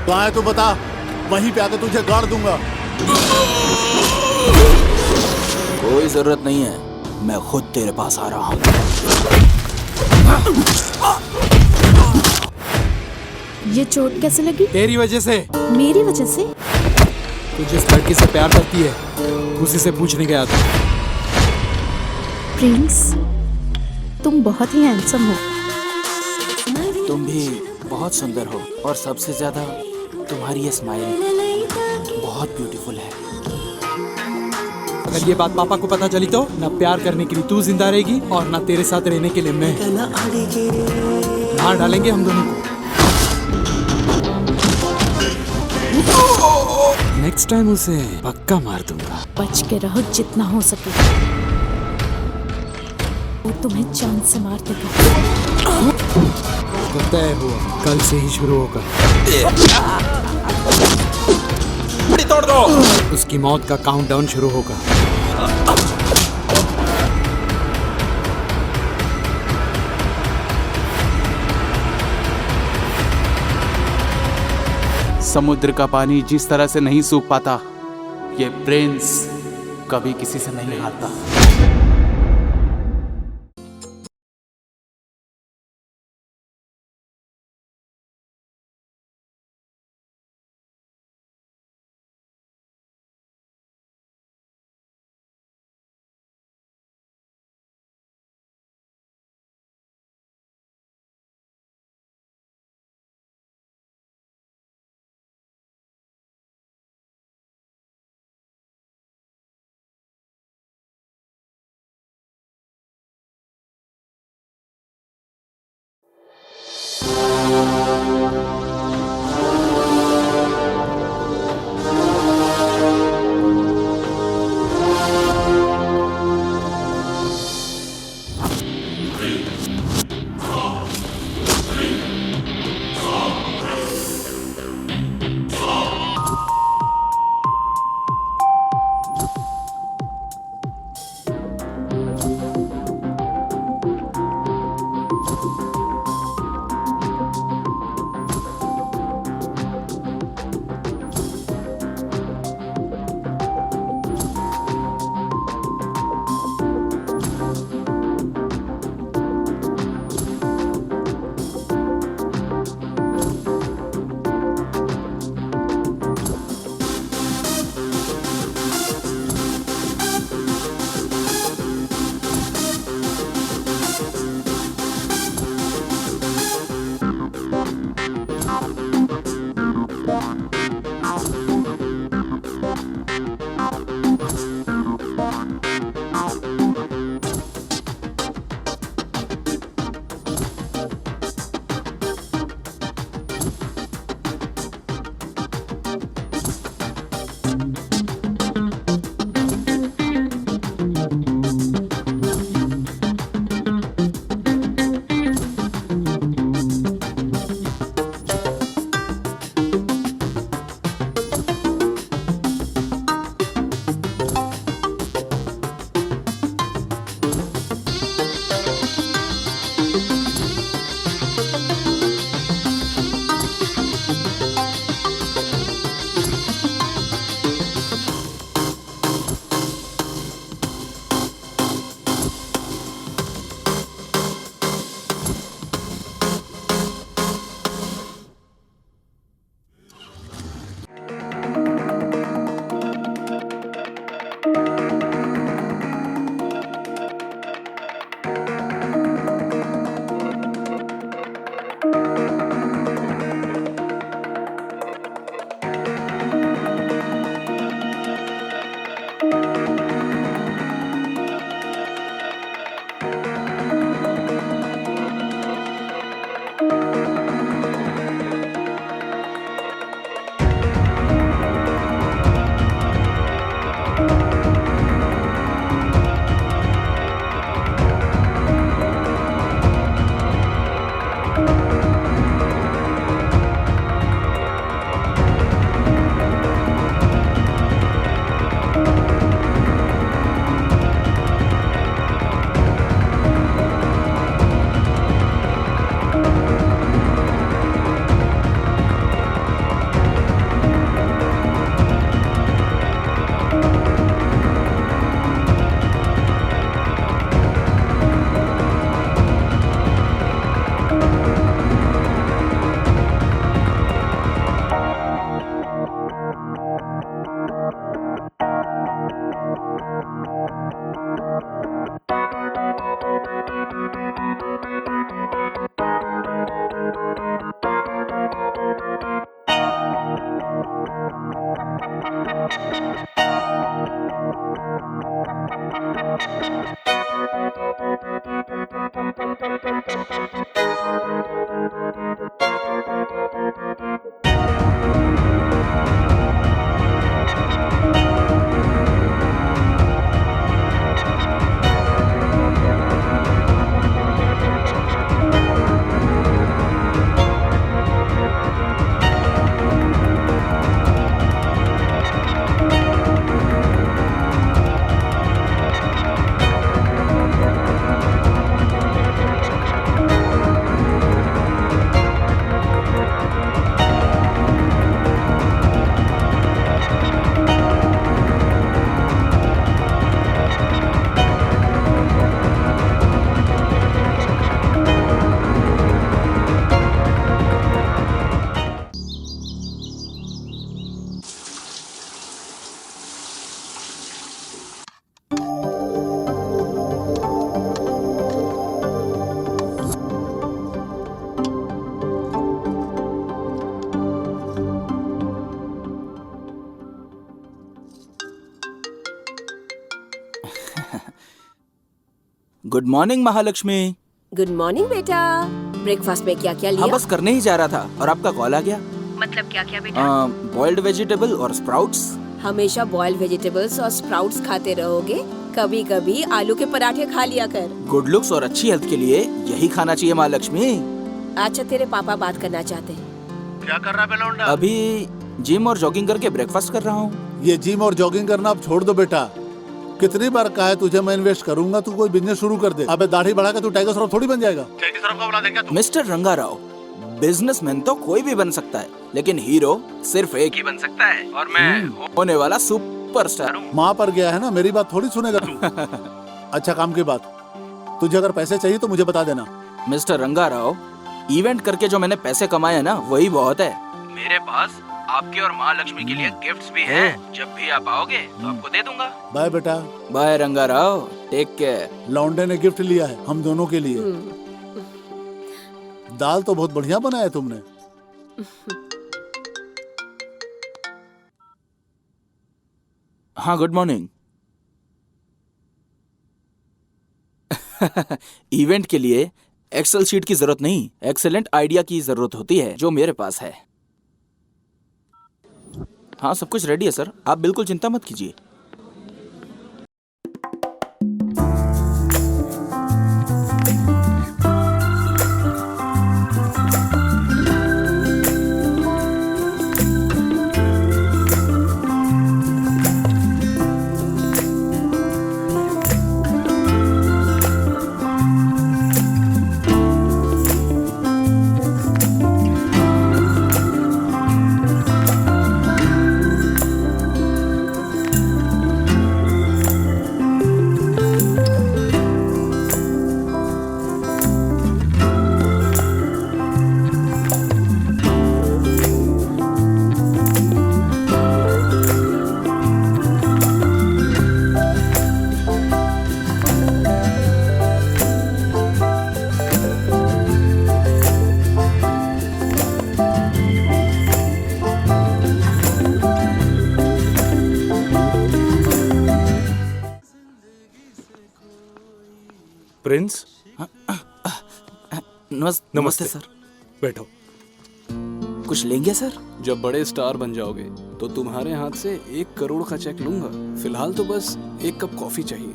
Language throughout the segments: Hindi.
कहाँ है तू बता, वहीं पे आकर तुझे गाड़ दूंगा। कोई जरूरत नहीं है, मैं खुद तेरे पास आ रहा हूँ। ये चोट कैसे लगी? तेरी वजह से। मेरी वजह से? तू जिस लड़की से प्यार करती है उसी से पूछने गया था। प्रिंस, तुम बहुत ही हैंडसम हो। तुम भी बहुत सुंदर हो और सबसे ज्यादा तुम्हारी ये स्माइल बहुत ब्यूटीफुल है। अगर ये बात पापा को पता चली तो ना प्यार करने के लिए तू जिंदा रहेगी और ना तेरे साथ रहने के लिए मैं। मार डालेंगे हम दोनों को। नेक्स्ट टाइम उसे पक्का मार दूंगा। बच के रहो जितना हो सके, वो तुम्हें जान से मार देगा। तो तय हुआ, कल से ही शुरू होगा। तोड़ दो। उसकी मौत का काउंटडाउन शुरू होगा। समुद्र का पानी जिस तरह से नहीं सूख पाता, ये प्रिंस कभी किसी से नहीं हारता। Good morning Mahalakshmi. Good morning बेटा। ब्रेकफास्ट में क्या क्या लिया? हाँ बस करने ही जा रहा था और आपका कॉल आ गया। मतलब क्या क्या बेटा? बॉइल्ड वेजिटेबल और स्प्राउट्स। हमेशा बॉइल्ड वेजिटेबल्स और स्प्राउट्स खाते रहोगे? कभी कभी आलू के पराठे खा लिया कर। गुड लुक्स और अच्छी हेल्थ के लिए यही खाना चाहिए महालक्ष्मी। अच्छा तेरे पापा बात करना चाहते हैं। क्या कर रहा है बेलौंडा? अभी जिम और जॉगिंग करके ब्रेकफास्ट कर रहा हूँ। ये जिम और जॉगिंग करना अब छोड़ दो बेटा। कितनी बार कहा है तुझे मैं इन्वेस्ट करूंगा, तू कोई बिजनेस शुरू कर दे। अबे दाढ़ी बढ़ा के तू टाइगर श्रॉफ थोड़ी बन जाएगा। टाइगर श्रॉफ का बुला दे क्या तू? मिस्टर रंगाराव, बिजनेसमैन तो कोई भी बन सकता है, लेकिन हीरो सिर्फ एक ही बन सकता है और मैं होने वाला सुपरस्टार हूँ। माँ पर गया है ना, मेरी बात थोड़ी सुनेगा तू। अच्छा काम की बात, तुझे अगर पैसे चाहिए तो मुझे बता देना। मिस्टर रंगाराव, इवेंट करके जो मैंने पैसे कमाए हैं ना वही बहुत है। मेरे पास आपके और माँ लक्ष्मी के लिए गिफ्ट्स भी हैं। जब भी आप आओगे तो आपको दे दूंगा। बाय बेटा। Bye Rangarao, take care. लौंडे ने गिफ्ट लिया है हम दोनों के लिए। दाल तो बहुत बढ़िया बनाया तुमने। हाँ गुड मॉर्निंग। इवेंट के लिए एक्सेल शीट की जरूरत नहीं, एक्सेलेंट आइडिया की जरूरत होती है, जो मेरे पास है। हाँ सब कुछ रेडी है सर, आप बिल्कुल चिंता मत कीजिए। प्रिंस, नमस्ते सर। बैठो। कुछ लेंगे सर? जब बड़े स्टार बन जाओगे तो तुम्हारे हाथ से 1 करोड़ का चेक लूंगा। फिलहाल तो बस 1 कप कॉफी चाहिए।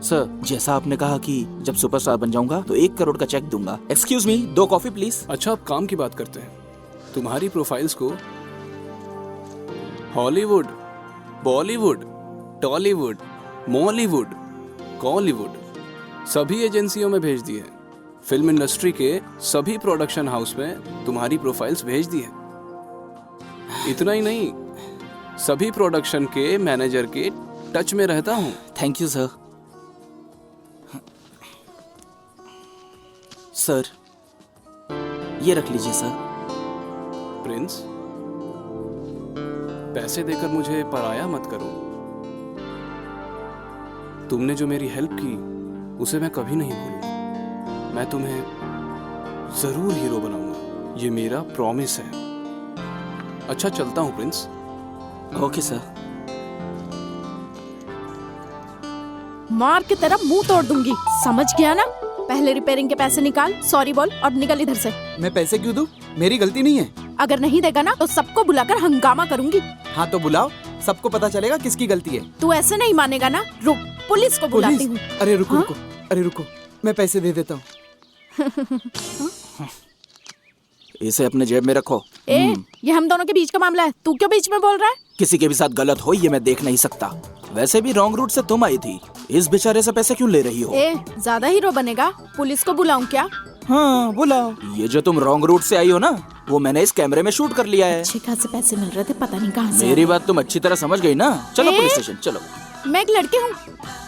सर जैसा आपने कहा कि जब सुपरस्टार बन जाऊंगा तो 1 करोड़ का चेक दूंगा। Excuse me, 2 coffee please. अच्छा अब काम की बात करते हैं। तुम्हारी प्रोफाइल्स को हॉलीवुड, बॉलीवुड, टॉलीवुड, मॉलीवुड, कॉलीवुड सभी एजेंसियों में भेज दिए। फिल्म इंडस्ट्री के सभी प्रोडक्शन हाउस में तुम्हारी प्रोफाइल्स भेज दी है। इतना ही नहीं, सभी प्रोडक्शन के मैनेजर के टच में रहता हूँ। Thank you sir. सर ये रख लीजिए सर। प्रिंस, पैसे देकर मुझे पराया मत करो। तुमने जो मेरी हेल्प की उसे मैं कभी नहीं भूलूंगा। मैं तुम्हें जरूर हीरो बनाऊंगा, ये मेरा प्रॉमिस है। अच्छा चलता हूँ प्रिंस। Okay sir. मार के तेरा मुंह तोड़ दूंगी, समझ गया ना? पहले रिपेयरिंग के पैसे निकाल, सॉरी बोल और निकल इधर से। मैं पैसे क्यों दूं? मेरी गलती नहीं है। अगर नहीं देगा ना तो सबको बुलाकर हंगामा करूंगी। हाँ तो बुलाओ, सबको पता चलेगा किसकी गलती है। तू ऐसे नहीं मानेगा ना, रुक पुलिस को बुलाती हूँ। अरे रुको हाँ? रुको, अरे रुको, मैं पैसे दे देता हूँ। इसे अपने जेब में रखो। ए, ये हम दोनों के बीच का मामला है, तू क्यों बीच में बोल रहा है? किसी के भी साथ गलत हो ये मैं देख नहीं सकता। वैसे भी रॉन्ग रूट से तुम आई थी, इस बेचारे से पैसे क्यों ले रही हो? ए, ज्यादा हीरो बनेगा, पुलिस को बुलाऊं क्या? हाँ बुलाओ। ये जो तुम रॉन्ग रूट से आई हो ना, वो मैंने इस कैमरे में शूट कर लिया है। अच्छे खासे पैसे मिल रहे थे, पता नहीं कहाँ से। मेरी बात तुम अच्छी तरह समझ गई ना? चलो ए? पुलिस स्टेशन चलो। मैं एक लड़की हूँ,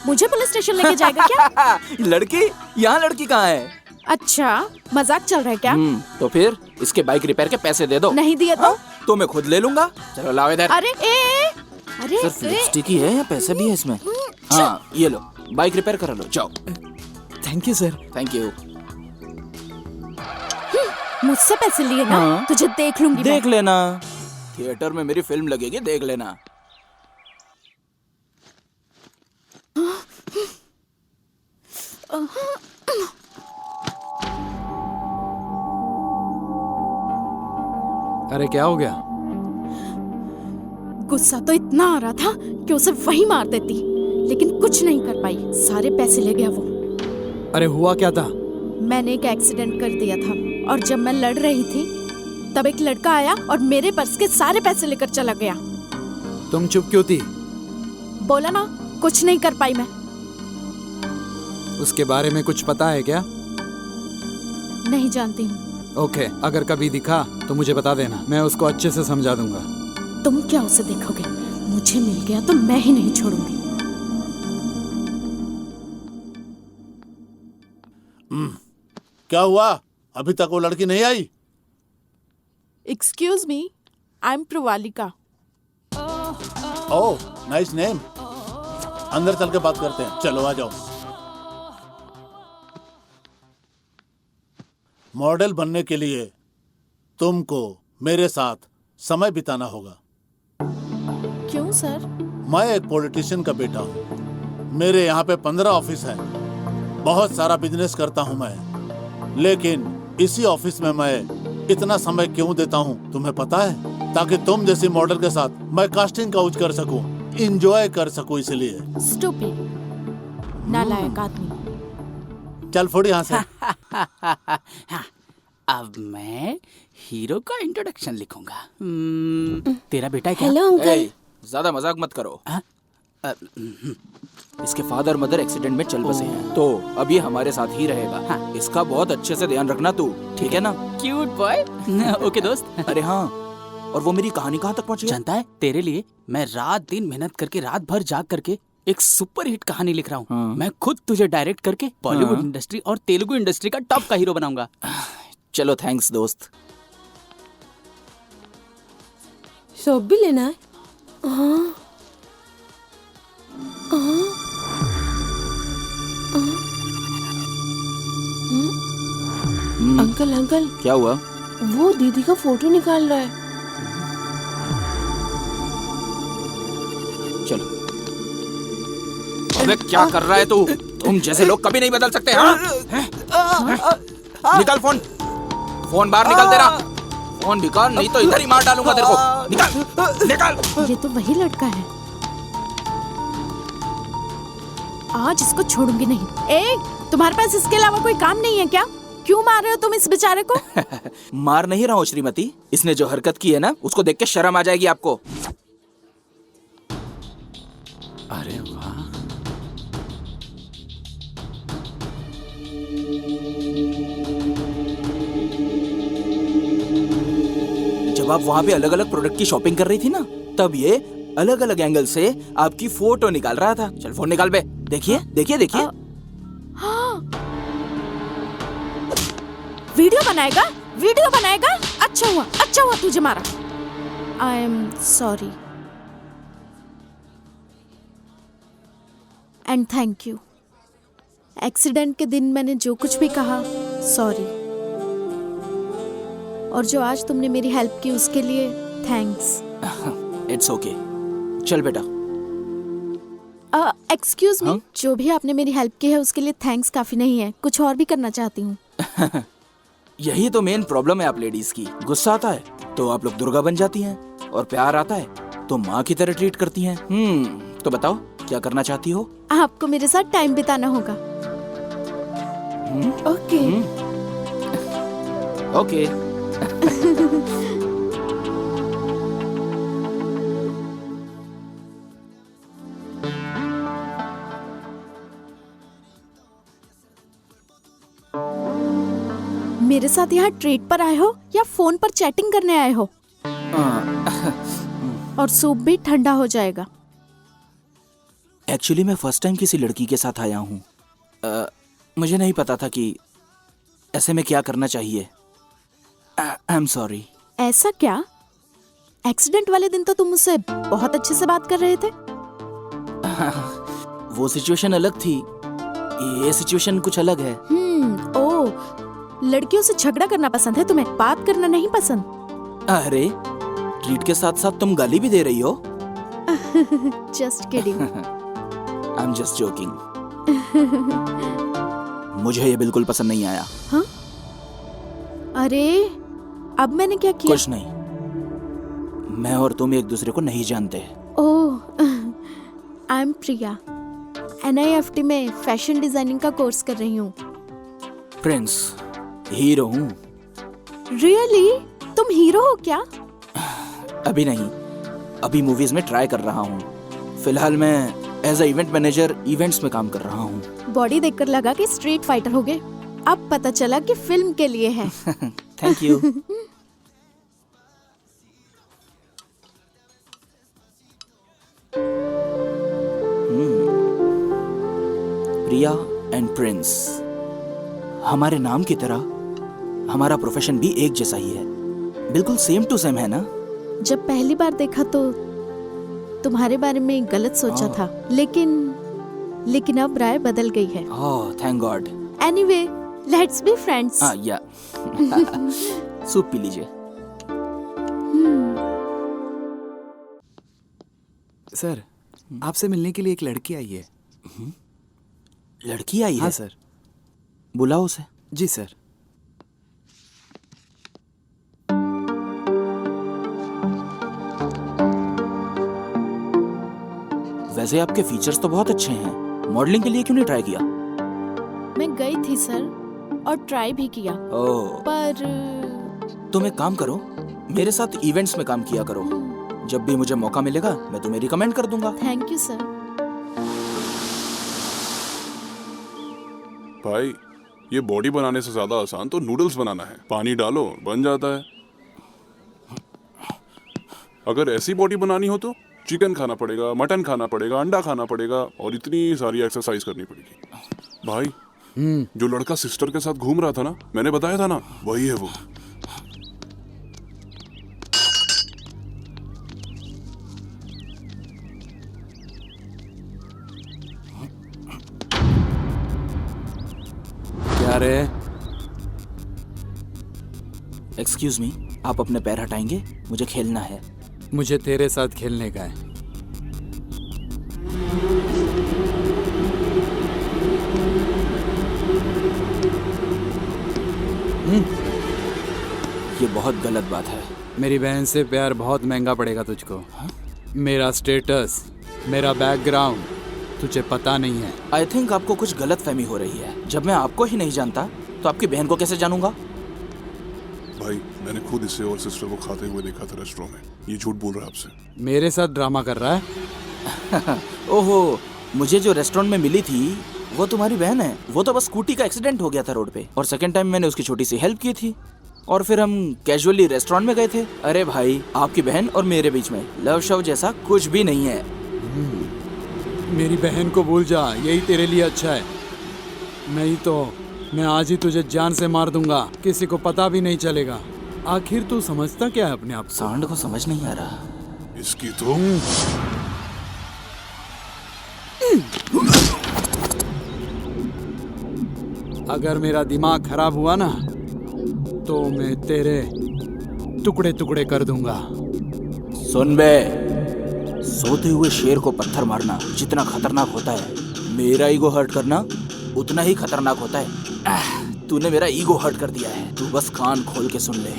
मुझे पुलिस स्टेशन लेके जाएगा क्या? लड़की? यहाँ लड़की कहाँ है? अच्छा मजाक चल रहा है क्या? तो फिर इसके बाइक रिपेयर के पैसे दे दो। नहीं दिए तो? तो मैं खुद ले लूंगा। चलो लाओ इधर। अरे अरे सिर्फ लिपस्टिक ही है या पैसे भी है इसमें? हाँ ये लो, बाइक रिपेयर करा लो, जाओ। Thank you sir. Thank you. मुझसे पैसे लिए ना? हाँ। तुझे देख लूंगी देख लेना, थिएटर में मेरी फिल्म लगेगी, देख लेना। अरे क्या हो गया? गुस्सा तो इतना आ रहा था कि उसे वहीं मार देती, लेकिन कुछ नहीं कर पाई। सारे पैसे ले गया वो। अरे हुआ क्या था? मैंने एक एक्सीडेंट कर दिया था और जब मैं लड़ रही थी तब एक लड़का आया और मेरे पर्स के सारे पैसे लेकर चला गया। तुम चुप क्यों थी? बोला ना, कुछ नहीं कर पाई मैं। उसके बारे में कुछ पता है क्या? नहीं जानती हूँ। ओके, अगर कभी दिखा तो मुझे बता देना, मैं उसको अच्छे से समझा दूंगा। तुम क्या उसे देखोगे? मुझे मिल गया तो मैं ही नहीं छोड़ूंगी। क्या हुआ? अभी तक वो लड़की नहीं आई? Excuse me, I am Pravalika. Oh, nice name. अंदर चल के बात करते हैं, चलो आ जाओ। मॉडल बनने के लिए तुमको मेरे साथ समय बिताना होगा। क्यों सर? मैं एक पॉलिटिशियन का बेटा हूँ। मेरे यहाँ पे 15 ऑफिस है। बहुत सारा बिजनेस करता हूँ मैं, लेकिन इसी ऑफिस में मैं इतना समय क्यों देता हूँ तुम्हें पता है? ताकि तुम जैसी मॉडल के साथ मैं कास्टिंग काउच कर सकूं, इंजॉय कर सकूं, इसलिए। स्टूपिड, नालायक आदमी। चल फोड़ यहाँ से। अब मैं हीरो का इंट्रोडक्शन लिखूंगा। तेरा बेटा है क्या? Hello uncle. ए, ज्यादा मजाक मत करो। इसके फादर मदर एक्सीडेंट में चल बसे हैं, तो अभी हमारे साथ ही रहेगा। इसका बहुत अच्छे से ध्यान रखना तू, ठीक है ना? Cute boy. ओके दोस्त। अरे हाँ, और वो मेरी कहानी कहाँ तक पहुँची? जानता है, तेरे लिए मैं रात दिन मेहनत करके, रात भर जाग करके एक सुपर हिट कहानी लिख रहा हूँ। हाँ। मैं खुद तुझे डायरेक्ट करके बॉलीवुड हाँ। इंडस्ट्री और तेलुगु इंडस्ट्री का टॉप का हीरो बनाऊंगा। चलो थैंक्स दोस्त। सोप भी लेना है? हाँ। अंकल अंकल, क्या हुआ? वो दीदी का फोटो निकाल रहा है। चलो। अबे क्या कर रहा है तू? तुम जैसे लोग कभी नहीं बदल सकते। हाँ? निकाल फोन, फोन बाहर निकाल तेरा। फोन निकाल, नहीं तो इधर ही मार डालूंगा तेरे को। निकाल, निकाल। ये तो वही लड़का है। आज इसको छोड़ूंगी नहीं। ए, तुम्हारे पास इसके अलावा कोई काम नहीं है क्या? क्यों मार रहे हो तुम इस बेचारे को? मार नहीं रहा हूँ श्रीमती, इसने जो हरकत की है ना, उसको देख के शर्म आ जाएगी आपको। अरे वाह, जब आप वहाँ पे अलग अलग प्रोडक्ट की शॉपिंग कर रही थी ना, तब ये अलग अलग एंगल से आपकी फोटो निकाल रहा था। चल फोन निकाल बे। देखिए देखिए देखिए। वीडियो बनाएगा? वीडियो बनाएगा? अच्छा हुआ तुझे मारा। I am sorry and thank you. Accident के दिन मैंने जो कुछ भी कहा, सॉरी। और जो आज तुमने मेरी हेल्प की उसके लिए थैंक्स। It's okay. चल बेटा। एक्सक्यूज मी, हाँ? जो भी आपने मेरी हेल्प की है उसके लिए थैंक्स काफी नहीं है, कुछ और भी करना चाहती हूँ। यही तो मेन प्रॉब्लम है आप लेडीज की। गुस्सा आता है तो आप लोग दुर्गा बन जाती हैं, और प्यार आता है तो माँ की तरह ट्रीट करती हैं। तो बताओ क्या करना चाहती हो? आपको मेरे साथ टाइम बिताना होगा। ओके। ओके। मेरे साथ यहाँ ट्रेड पर आए हो या फोन पर चैटिंग करने आए हो? और सूप भी ठंडा हो जाएगा। एक्चुअली मैं फर्स्ट टाइम किसी लड़की के साथ आया हूँ। मुझे नहीं पता था कि ऐसे में क्या करना चाहिए। I am sorry. ऐसा क्या? एक्सीडेंट वाले दिन तो तुम मुझसे बहुत अच्छे से बात कर रहे थे। वो सिचुएशन अलग थी, ये सिचुएशन कुछ अलग है। ओह, लड़कियों से झगड़ा करना पसंद है तुम्हें, बात करना नहीं पसंद। अरे ट्रीट के साथ साथ तुम गाली भी दे रही हो। Just kidding. I am just joking. मुझे ये बिल्कुल पसंद नहीं आया। हाँ? अरे अब मैंने क्या किया? कुछ नहीं, मैं और तुम एक दूसरे को नहीं जानते। ओह, आई एम प्रिया, NIFT में फैशन डिजाइनिंग का कोर्स कर रही हूँ। प्रिंस, हीरो हूँ। रियली? तुम हीरो हो क्या? अभी नहीं, अभी मूवीज में ट्राई कर रहा हूँ। फिलहाल मैं as a event manager events में काम कर रहा हूँ। बॉडी देखकर लगा कि स्ट्रीट फाइटर हो गए, अब पता चला कि फिल्म के लिए है। Thank you. Priya and Prince, हमारे नाम की तरह हमारा प्रोफेशन भी एक जैसा ही है, बिल्कुल सेम टू सेम है ना? जब पहली बार देखा तो तुम्हारे बारे में गलत सोचा था, लेकिन अब राय बदल गई है। Oh, thank God. Anyway, let's be friends. या सूप पी लीजिए। सर, आपसे मिलने के लिए एक लड़की आई है। लड़की आई है? हाँ सर। बुलाओ उसे। जी सर। वैसे आपके फीचर्स तो बहुत अच्छे हैं, मॉडलिंग के लिए क्यों नहीं ट्राई किया? मैं गई थी सर, और ट्राई भी किया, ओह, पर तुम एक काम करो, मेरे साथ इवेंट्स में काम किया करो। जब भी मुझे मौका मिलेगा मैं तुम्हें रिकमेंड कर दूंगा। Thank you sir. भाई, ये बॉडी बनाने से ज्यादा आसान तो नूडल्स बनाना है। पानी डालो, बन जाता है। अगर ऐसी बॉडी बनानी हो तो चिकन खाना पड़ेगा, मटन खाना पड़ेगा, अंडा खाना पड़ेगा और इतनी सारी एक्सरसाइज करनी पड़ेगी। भाई, जो लड़का सिस्टर के साथ घूम रहा था ना, मैंने बताया था ना, वही है वो। क्या रे? एक्सक्यूज मी, आप अपने पैर हटाएंगे? मुझे खेलना है। मुझे तेरे साथ खेलने का है। ये बहुत गलत बात है। मेरी बहन से प्यार बहुत महंगा पड़ेगा तुझको। मेरा स्टेटस, मेरा बैकग्राउंड तुझे पता नहीं है। आई थिंक आपको कुछ गलत फहमी हो रही है। जब मैं आपको ही नहीं जानता तो आपकी बहन को कैसे जानूंगा? भाई, मैंने खुद इसे और सिस्टर को खाते हुए देखा था रेस्टोरेंट में। ये झूठ बोल रहा है आपसे। मेरे साथ ड्रामा कर रहा है? ओहो, मुझे जो रेस्टोरेंट में मिली थी वो तुम्हारी बहन है। वो तो बस स्कूटी का एक्सीडेंट हो गया था रोड पे, और सेकंड टाइम मैंने उसकी छोटी सी हेल्प की थी, और फिर हम कैजुअली रेस्टोरेंट में गए थे। अरे भाई, आपकी बहन और मेरे बीच में लव शव जैसा कुछ भी नहीं है। मेरी बहन को भूल जा, यही तेरे लिए अच्छा है। नहीं तो मैं आज ही तुझे जान से मार दूंगा, किसी को पता भी नहीं चलेगा। आखिर तू समझता क्या है अपने आप को? सांड को समझ नहीं आ रहा। इसकी तो अगर मेरा दिमाग खराब हुआ ना तो मैं तेरे टुकड़े टुकड़े कर दूंगा। सुन बे, सोते हुए शेर को पत्थर मारना जितना खतरनाक होता है, मेरा ईगो हर्ट करना उतना ही खतरनाक होता है। तूने मेरा ईगो हर्ट कर दिया है। तू बस कान खोल के सुन ले।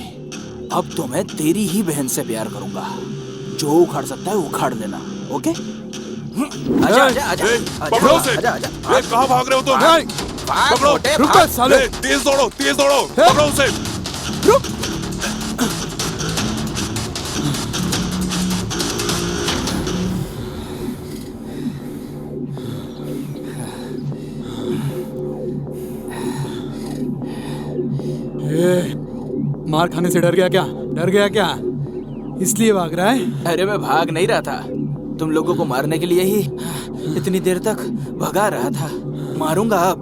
अब तो मैं तेरी ही बहन से प्यार करूंगा। जो उखाड़ सकता है उखाड़ लेना, ओके? आजा आजा आजा पकड़ो उसे। आजा आजा। कहाँ भाग रहे हो तुम? भाग पकड़ो। मोटे, रुक भाग। साले। तेज दौड़ो, तेज दौड़ो। पकड़ो उसे। रुक। मार खाने से डर गया क्या? डर गया क्या? इसलिए भाग रहा है? अरे मैं भाग नहीं रहा था, तुम लोगों को मारने के लिए ही इतनी देर तक भगा रहा था। मारूंगा अब।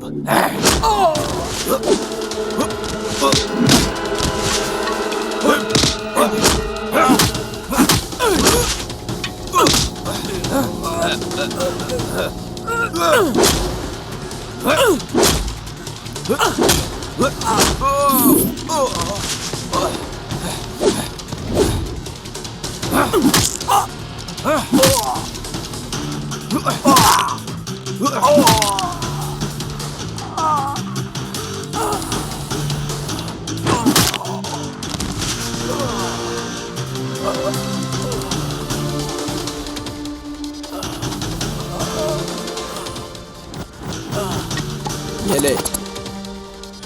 ये ले,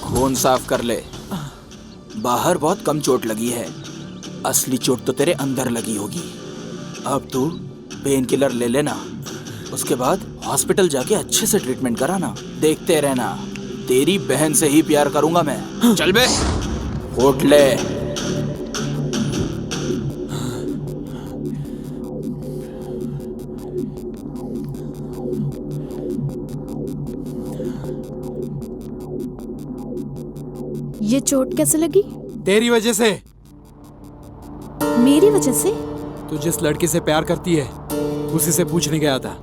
खून साफ कर ले। बाहर बहुत कम चोट लगी है, असली चोट तो तेरे अंदर लगी होगी। अब तू पेन किलर ले लेना, उसके बाद हॉस्पिटल जाके अच्छे से ट्रीटमेंट कराना। देखते रहना, तेरी बहन से ही प्यार करूंगा मैं। चल बे, उठ ले। ये चोट कैसे लगी? तेरी वजह से। मेरी वजह से? तू जिस लड़की से प्यार करती है उसी से पूछने गया था,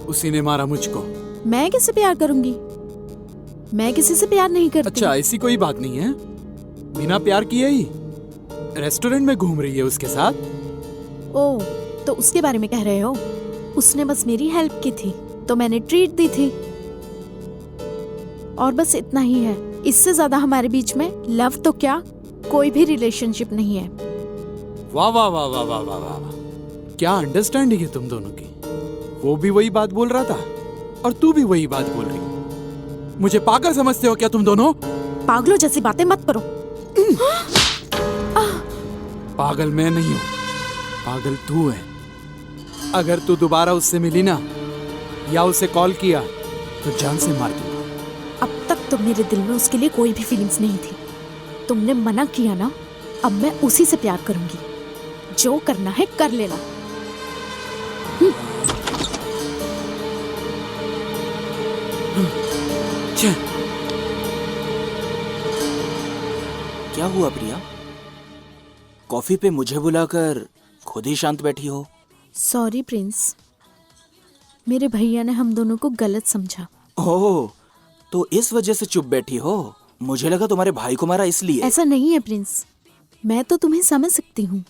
उसी ने मारा मुझको। मैं किससे प्यार करूंगी? मैं किसी से प्यार नहीं करती। अच्छा, ऐसी कोई बात नहीं है। बिना प्यार किए ही रेस्टोरेंट में घूम रही है उसके साथ। ओह, तो उसके बारे में कह रहे हो? उसने बस मेरी हेल्प की थी तो मैंने ट्रीट दी थी, और बस इतना ही है। इससे ज्यादा हमारे बीच में लव तो क्या, कोई भी रिलेशनशिप नहीं है। वाह वाह वाह वाह वाह वाह वाह, क्या अंडरस्टैंडिंग है तुम दोनों की। वो भी वही बात बोल रहा था और तू भी वही बात बोल रही। मुझे पागल समझते हो क्या तुम दोनों? पागलों जैसी बातें मत करो। पागल मैं नहीं हूँ, पागल तू है। अगर तू दोबारा उससे मिली ना या उसे कॉल किया तो जान से मार दूंगा। अब तक तो मेरे दिल में उसके लिए कोई भी फीलिंग्स नहीं थी। तुमने मना किया ना, अब मैं उसी से प्यार करूंगी। जो करना है कर लेना। क्या हुआ प्रिया? कॉफी पे मुझे बुलाकर खुद ही शांत बैठी हो। सॉरी प्रिंस, मेरे भैया ने हम दोनों को गलत समझा। ओह, तो इस वजह से चुप बैठी हो? मुझे लगा तुम्हारे भाई को मारा इसलिए। ऐसा नहीं है प्रिंस, मैं तो तुम्हें समझ सकती हूँ,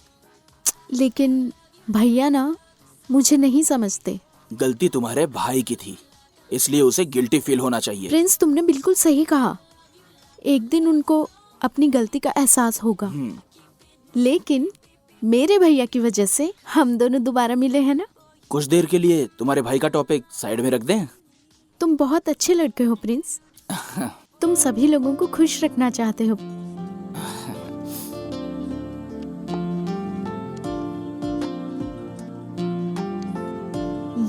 लेकिन भैया ना मुझे नहीं समझते। गलती तुम्हारे भाई की थी, इसलिए उसे गिल्टी फील होना चाहिए। प्रिंस, तुमने बिल्कुल सही कहा। एक दिन उनको अपनी गलती का एहसास होगा, लेकिन मेरे भैया की वजह से हम दोनों दोबारा मिले हैं ना। कुछ देर के लिए तुम्हारे भाई का टॉपिक साइड में रख दें। तुम बहुत अच्छे लड़के हो प्रिंस। तुम सभी लोगों को खुश रखना चाहते हो।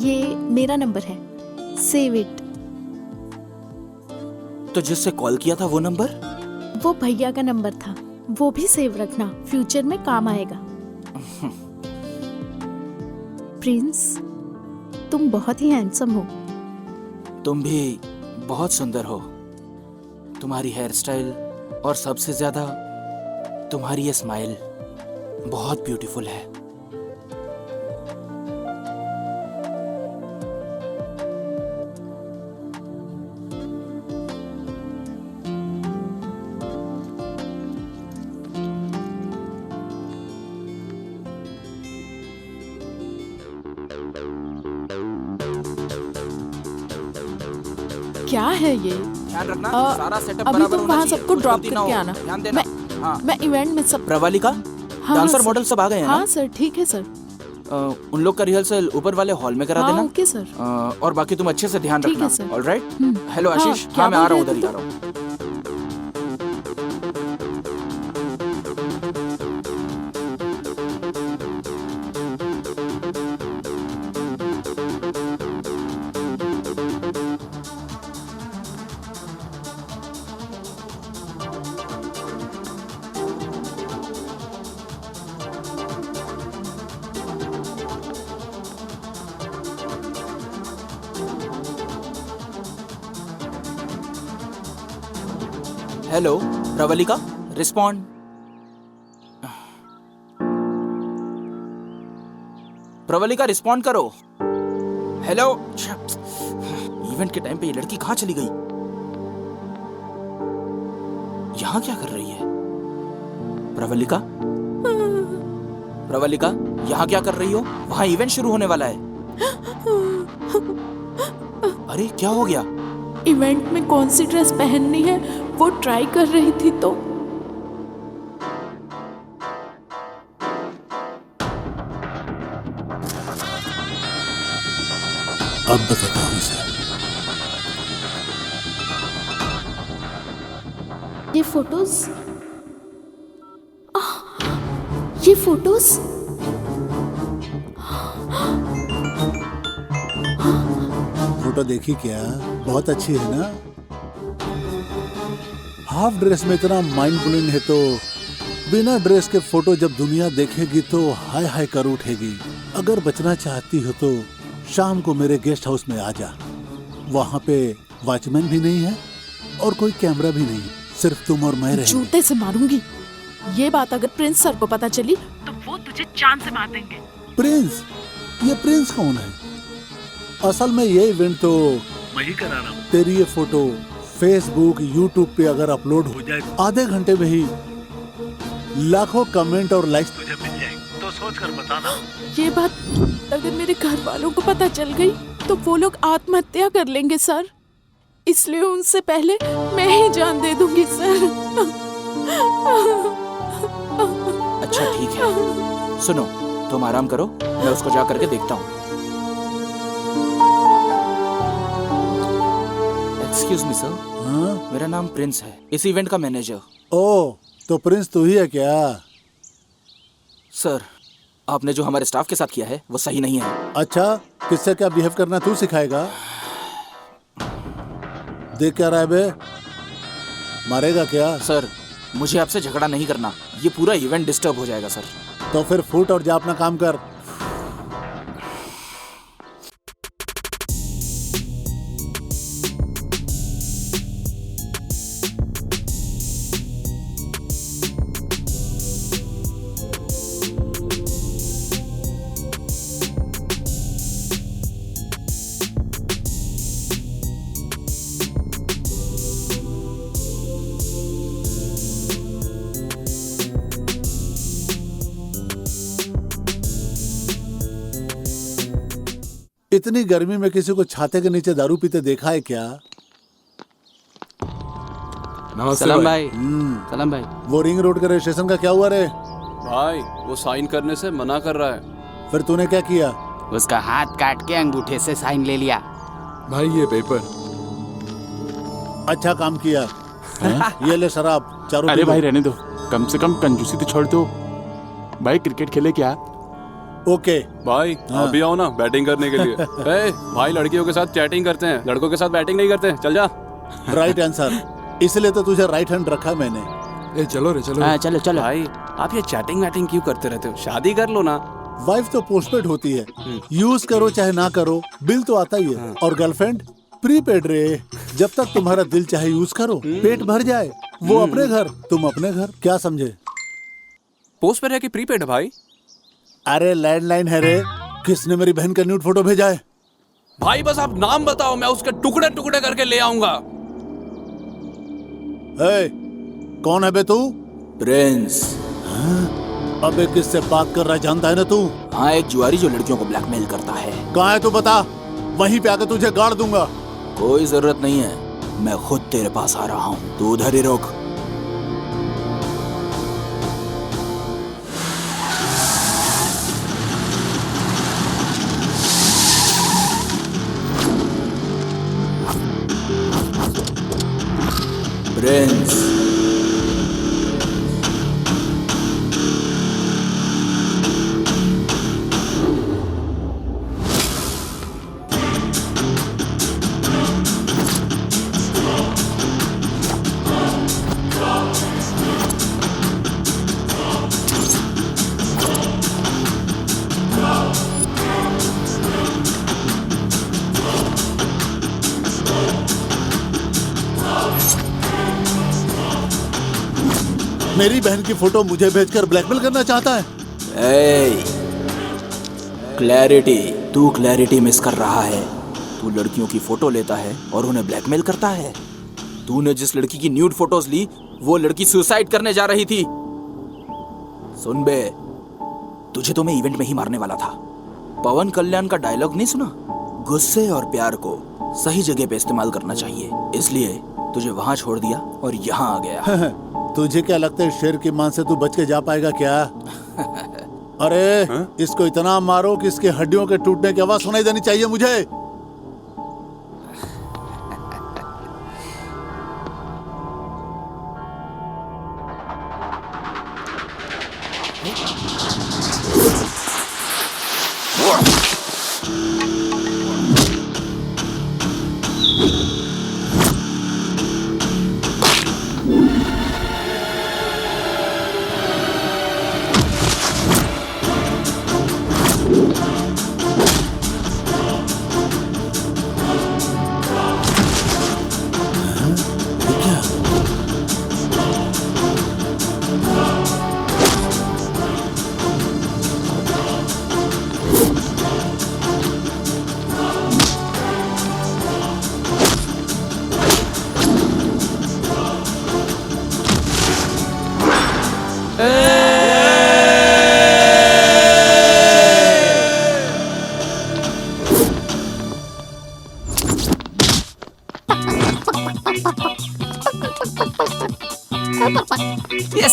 ये मेरा नंबर है, सेव इट। तो जिससे कॉल किया था वो नंबर? वो भैया का नंबर था, वो भी सेव रखना, फ्यूचर में काम आएगा। प्रिंस, तुम बहुत ही हैंडसम हो। तुम भी बहुत सुंदर हो। तुम्हारी हेयर स्टाइल और सबसे ज्यादा तुम्हारी ये स्माइल बहुत ब्यूटीफुल है। क्या है ये? ध्यान रखना, सारा सेटअप अभी बराबर तुम होना वहाँ चाहिए, सबको कुछ ड्रॉप गलती ना करके हो। आना। ध्यान देना। हाँ। मैं इवेंट में सब। प्रवालिका, हाँ, डांसर सर। मॉडल सब आ गए हैं हाँ ना? सर, ठीक है सर। उन लोग का रिहर्सल ऊपर वाले हॉल में करा हाँ, देना। Okay sir. और बाकी तुम अच्छे से ध्यान ठीक रखना। है, सर। ऑलराइट। हेलो हाँ, आशीष, क्या हाँ मैं आ बोल रहा हूँ, रहे उधर ही थे आ रहा हूँ। Hello Pravalika, respond. Pravalika respond करो। हेलो। इवेंट के टाइम पे ये लड़की कहाँ चली गई? यहाँ क्या कर रही है? प्रवलिका, प्रवलिका, यहाँ क्या कर रही हो? वहाँ इवेंट शुरू होने वाला है। अरे क्या हो गया? इवेंट में कौन सी ड्रेस पहननी है वो ट्राई कर रही थी तो अब बताता हूँ इसे। ये फोटोज, ये फोटोज, फोटो देखी क्या? बहुत अच्छी है ना? हाफ ड्रेस में इतना माइंड ब्लोइंग है तो बिना ड्रेस के फोटो जब दुनिया देखेगी तो हाय हाय कर उठेगी। अगर बचना चाहती हो तो शाम को मेरे गेस्ट हाउस में आ जा। वहाँ पे वॉचमैन भी नहीं है और कोई कैमरा भी नहीं, सिर्फ तुम और मैं रहेंगे। जूते से मारूंगी। ये बात अगर प्रिंस सर को पता चली तो वो तुझे जान से मार देंगे। प्रिंस? ये प्रिंस कौन है? असल में ये इवेंट तो मैं ही करा रहा हूँ। तेरी ये फोटो फेसबुक यूट्यूब पे अगर अपलोड हो जाए आधे घंटे में ही लाखों कमेंट और लाइक्स तुझे मिल जाएंगे, तो सोच कर बताना। ये बात अगर मेरे घर वालों को पता चल गई तो वो लोग आत्महत्या कर लेंगे सर, इसलिए उनसे पहले मैं ही जान दे दूंगी सर। अच्छा ठीक है, सुनो तुम आराम करो, मैं उसको जा करके देखता हूँ। एक्सक्यूज मी सर, हाँ? मेरा नाम प्रिंस है, इस इवेंट का मैनेजर। ओ, तो प्रिंस तू ही है क्या? सर, आपने जो हमारे स्टाफ के साथ किया है वो सही नहीं है। अच्छा, किससे क्या बिहेव करना तू सिखाएगा? देख क्या रहा है बे? मारेगा क्या? सर, मुझे आपसे झगड़ा नहीं करना, ये पूरा इवेंट डिस्टर्ब हो जाएगा सर। तो फिर फूट और जा अपना काम कर। इतनी गर्मी में किसी को छाते के नीचे दारू पीते देखा है क्या? सलाम भाई। सलाम भाई। वो रिंग रोड के रजिस्ट्रेशन का क्या हुआ रे? भाई वो साइन करने से मना कर रहा है। फिर तूने क्या किया? उसका हाथ काट के अंगूठे से साइन ले लिया। भाई ये पेपर। अच्छा काम किया। ये ले शराब, चारों अरे पी लो। भाई रहने दो, कम से कम कंजूसी तो छोड़ दो। भाई क्रिकेट खेले क्या? ओके। भाई हाँ। अभी आओ ना बैटिंग करने के लिए। ए, भाई लड़कियों के साथ चैटिंग करते हैं, लड़कों के साथ बैटिंग नहीं करते, चल जा। राइट आंसर, इसलिए तो तुझे राइट हैंड रखा मैंने। ए चलो रे चलो। हाँ चलो चलो। भाई आप ये चैटिंग वैटिंग क्यों करते रहते हो? शादी कर लो ना। वाइफ तो पोस्टपेड होती है, यूज करो चाहे ना करो, बिल तो आता ही है। और गर्लफ्रेंड प्रीपेड रे, जब तक तुम्हारा दिल चाहे यूज करो, पेट भर जाए, वो अपने घर तुम अपने घर। क्या समझे? पोस्ट पर है कि प्रीपेड है भाई? अरे लैंडलाइन है रे। किसने मेरी बहन का न्यूड फोटो भेजा है? भाई बस आप नाम बताओ, मैं उसके टुकड़े टुकड़े करके ले आऊंगा। कौन है बे तू? प्रिंस। अबे किससे बात कर रहा है जानता है ना तू? हाँ, एक जुआरी जो लड़कियों को ब्लैकमेल करता है। कहाँ है तू बता, वहीं पे आकर तुझे गाड़ दूंगा। कोई जरूरत नहीं है, मैं खुद तेरे पास आ रहा हूँ, तू उधर ही रोक। प्रिंस। मेरी बहन की फोटो मुझे भेजकर ब्लैकमेल करना चाहता है? क्लैरिटी, तू क्लैरिटी मिस कर रहा है। तू लड़कियों की फोटो लेता है और उन्हें ब्लैकमेल करता है। तूने जिस लड़की की न्यूड फोटोज ली, वो लड़की सुसाइड करने जा रही थी। सुन बे, तुझे तो मैं इवेंट में ही मारने वाला था। पवन कल्याण का डायलॉग नहीं सुना? गुस्से और प्यार को सही जगह पे इस्तेमाल करना चाहिए, इसलिए तुझे वहां छोड़ दिया और यहाँ आ गया। तुझे क्या लगता है शेर की मान से तू बच के जा पाएगा क्या? अरे इसको इतना मारो कि इसके हड्डियों के टूटने की आवाज सुनाई देनी चाहिए मुझे।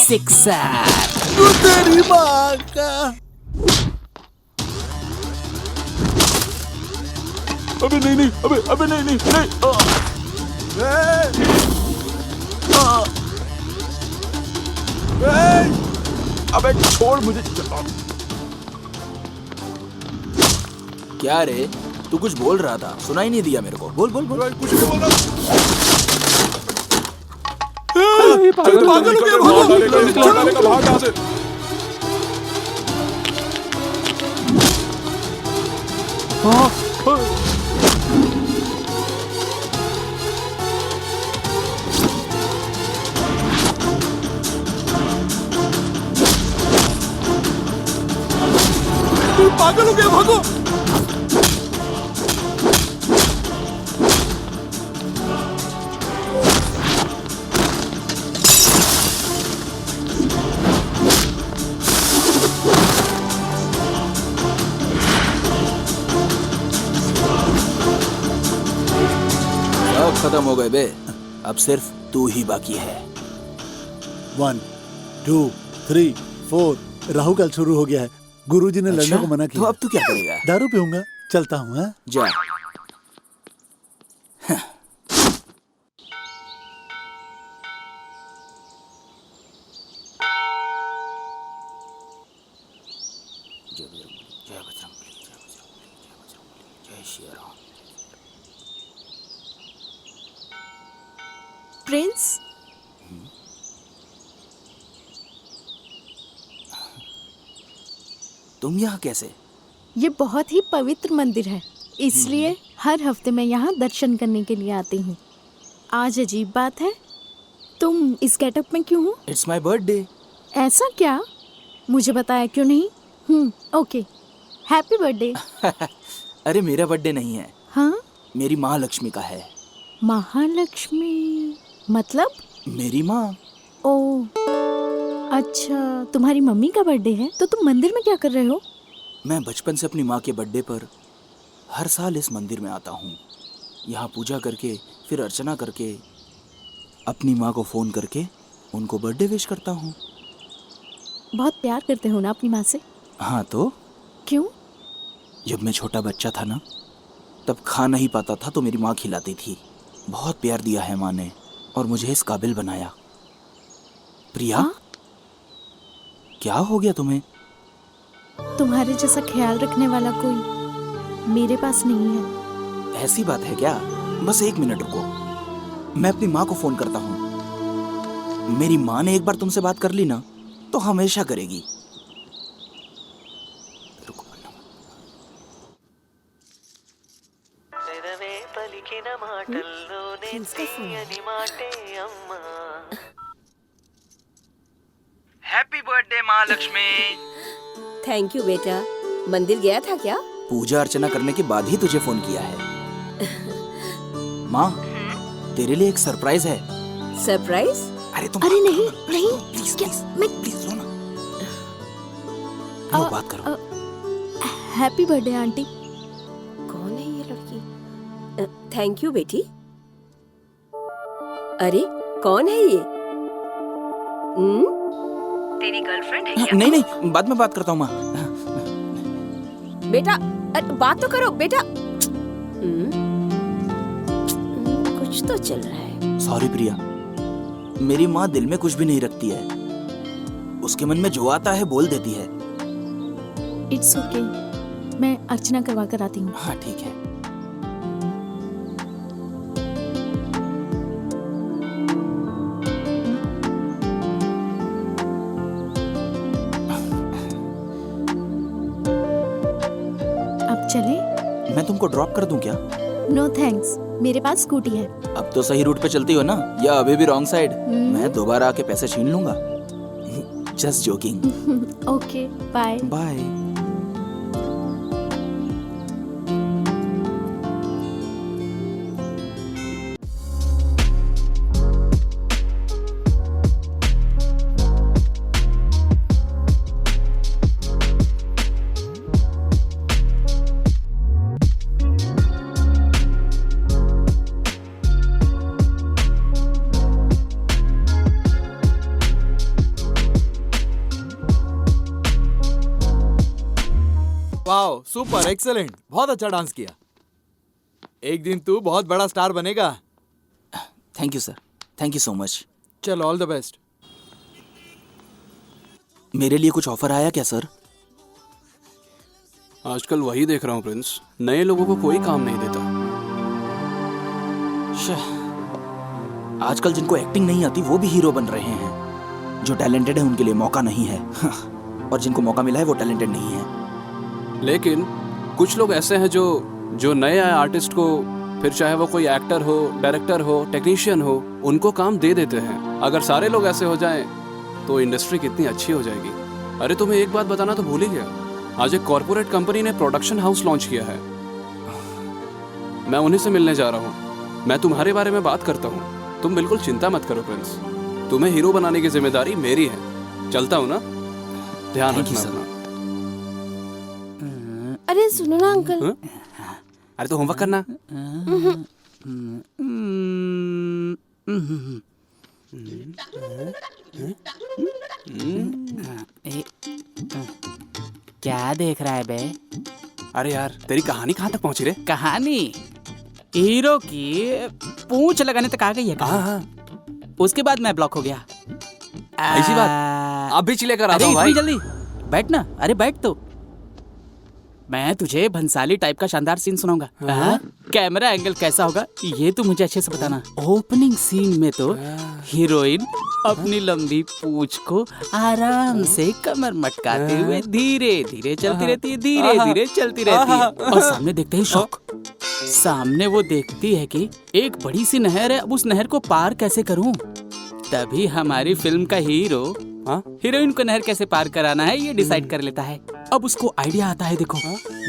सिक्सर। तेरी माँ का। अबे नहीं नहीं, अबे नहीं नहीं नहीं। अबे छोड़ मुझे। क्या रे, तू कुछ बोल रहा था, सुनाई नहीं दिया मेरे को। बोल बोल बोल। कुछ नहीं बोल रहा। पागल हो गया, भागो। निकल भाग यहाँ से। पागल हो गया, भागो। सब खत्म हो गए बे, अब सिर्फ तू ही बाकी है। 1 2 3 4। राहु काल शुरू हो गया है। गुरुजी ने लड़ने को मना तो किया। अब तू क्या करेगा? दारू पीऊंगा, चलता हूँ। हाँ? जा। जय श्री राम। प्रिंस, तुम यहाँ कैसे? ये बहुत ही पवित्र मंदिर है, इसलिए हर हफ्ते मैं यहाँ दर्शन करने के लिए आती हूँ। आज अजीब बात है, तुम इस गेटअप में क्यों हो? It's my birthday. ऐसा क्या? मुझे बताया क्यों नहीं? Okay, happy birthday. अरे मेरा बर्थडे नहीं है, हाँ, मेरी माँ लक्ष्मी का है। महालक्ष्मी मतलब? मेरी माँ। ओ अच्छा, तुम्हारी मम्मी का बर्थडे है, तो तुम मंदिर में क्या कर रहे हो? मैं बचपन से अपनी माँ के बर्थडे पर हर साल इस मंदिर में आता हूँ। यहाँ पूजा करके, फिर अर्चना करके, अपनी माँ को फ़ोन करके उनको बर्थडे विश करता हूँ। बहुत प्यार करते हो ना अपनी माँ से? हाँ तो क्यों? जब मैं छोटा बच्चा था ना, तब खा नहीं पाता था तो मेरी माँ खिलाती थी। बहुत प्यार दिया है माँ ने और मुझे इस काबिल बनाया। प्रिया, हाँ? क्या हो गया तुम्हें? तुम्हारे जैसा ख्याल रखने वाला कोई मेरे पास नहीं है। ऐसी बात है क्या? बस 1 मिनट रुको, मैं अपनी माँ को फोन करता हूँ। मेरी माँ ने एक बार तुमसे बात कर ली ना तो हमेशा करेगी। रुको। हैप्पी बर्थडे माँ लक्ष्मी। थैंक यू बेटा। मंदिर गया था क्या? पूजा अर्चना करने के बाद ही तुझे फोन किया है। माँ, तेरे लिए एक सरप्राइज है। सरप्राइज? अरे तुम अरे नहीं नहीं, प्लीज क्या? प्लीज मैं प्लीज लो ना। लो बात करो। Happy birthday aunty. कौन है ये लड़की? थैंक यू बेटी। अरे कौन है ये? तेरी गर्लफ्रेंड है क्या? नहीं नहीं, बाद में बात करता हूँ माँ। बेटा बात तो करो बेटा। कुछ तो चल रहा है। सॉरी प्रिया, मेरी माँ दिल में कुछ भी नहीं रखती है। उसके मन में जो आता है बोल देती है। इट्स ओके, मैं अर्चना करवा कर आती हूँ। हाँ ठीक है। अब चले? मैं तुमको ड्रॉप कर दूं क्या? नो थैंक्स, मेरे पास स्कूटी है। अब तो सही रूट पे चलती हो ना, या अभी भी रॉन्ग साइड? मैं दोबारा आके पैसे छीन लूंगा। Just joking. Okay, bye. Bye. Wow, super, excellent, बहुत अच्छा डांस किया। एक दिन तू बहुत बड़ा स्टार बनेगा। Thank you sir, thank you so much. चल, ऑल द बेस्ट। मेरे लिए कुछ ऑफर आया क्या सर? आजकल वही देख रहा हूँ प्रिंस, नए लोगों को कोई काम नहीं देता। आजकल जिनको एक्टिंग नहीं आती वो भी हीरो बन रहे हैं। जो टैलेंटेड है उनके लिए मौका नहीं है और जिनको मौका मिला है वो टैलेंटेड नहीं है। लेकिन कुछ लोग ऐसे हैं जो नए आए आर्टिस्ट को, फिर चाहे वो कोई एक्टर हो, डायरेक्टर हो, टेक्नीशियन हो, उनको काम दे देते हैं। अगर सारे लोग ऐसे हो जाएं तो इंडस्ट्री कितनी अच्छी हो जाएगी। अरे तुम्हें एक बात बताना तो भूल ही गया, आज एक कॉर्पोरेट कंपनी ने प्रोडक्शन हाउस लॉन्च किया है। मैं उन्हीं से मिलने जा रहा हूँ। मैं तुम्हारे बारे में बात करता हूँ, तुम बिल्कुल चिंता मत करो प्रिंस। तुम्हें हीरो बनाने की जिम्मेदारी मेरी है। चलता हूँ ना, ध्यान रखना अपना। अरे सुनो ना अंकल। अरे तो होमवर्क करना। क्या देख रहा है बे? अरे यार, तेरी कहानी कहाँ तक पहुंची रे? कहानी हीरो की पूंछ लगाने तक आ गई है। हाँ, उसके बाद मैं ब्लॉक हो गया। ऐसी बात? अभी चिल्ले कर आता हूँ भाई। जल्दी बैठ ना। अरे बैठ तो, मैं तुझे भंसाली टाइप का शानदार सीन सुनाऊंगा। कैमरा एंगल कैसा होगा ये तू मुझे अच्छे से बताना। ओपनिंग सीन में तो हीरोइन अपनी लंबी पूंछ को आराम से कमर मटकाते हुए धीरे धीरे चलती रहती है, धीरे धीरे चलती रहती है। और सामने देखते ही शौक, सामने वो देखती है कि एक बड़ी सी नहर है, अब उस नहर को पार कैसे करूं। तभी हमारी फिल्म का हीरो हीरोइन को नहर कैसे पार कराना है ये डिसाइड कर लेता है। अब उसको आइडिया आता है, देखो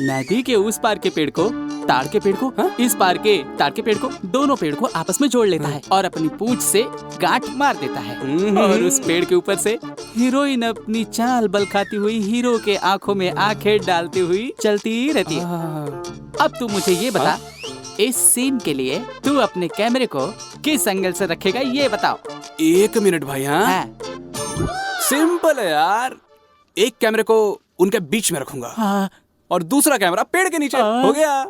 नदी के उस पार के पेड़ को, ताड़ के पेड़ को, इस पार के ताड़ के पेड़ को, दोनों पेड़ को आपस में जोड़ लेता है और अपनी पूंछ से गांठ मार देता है। और उस पेड़ के ऊपर से हीरोइन अपनी चाल बल खाती हुई हीरो के आंखों में आंखें डालती हुई चलती रहती है। अब तू मुझे ये बता, इस सीन के लिए तू अपने कैमरे को किस एंगल से रखेगा ये बताओ। 1 मिनट भाई। हाँ, सिंपल है यार। एक कैमरे को उनके बीच में रखूंगा और दूसरा कैमरा पेड़ के नीचे। हो गया।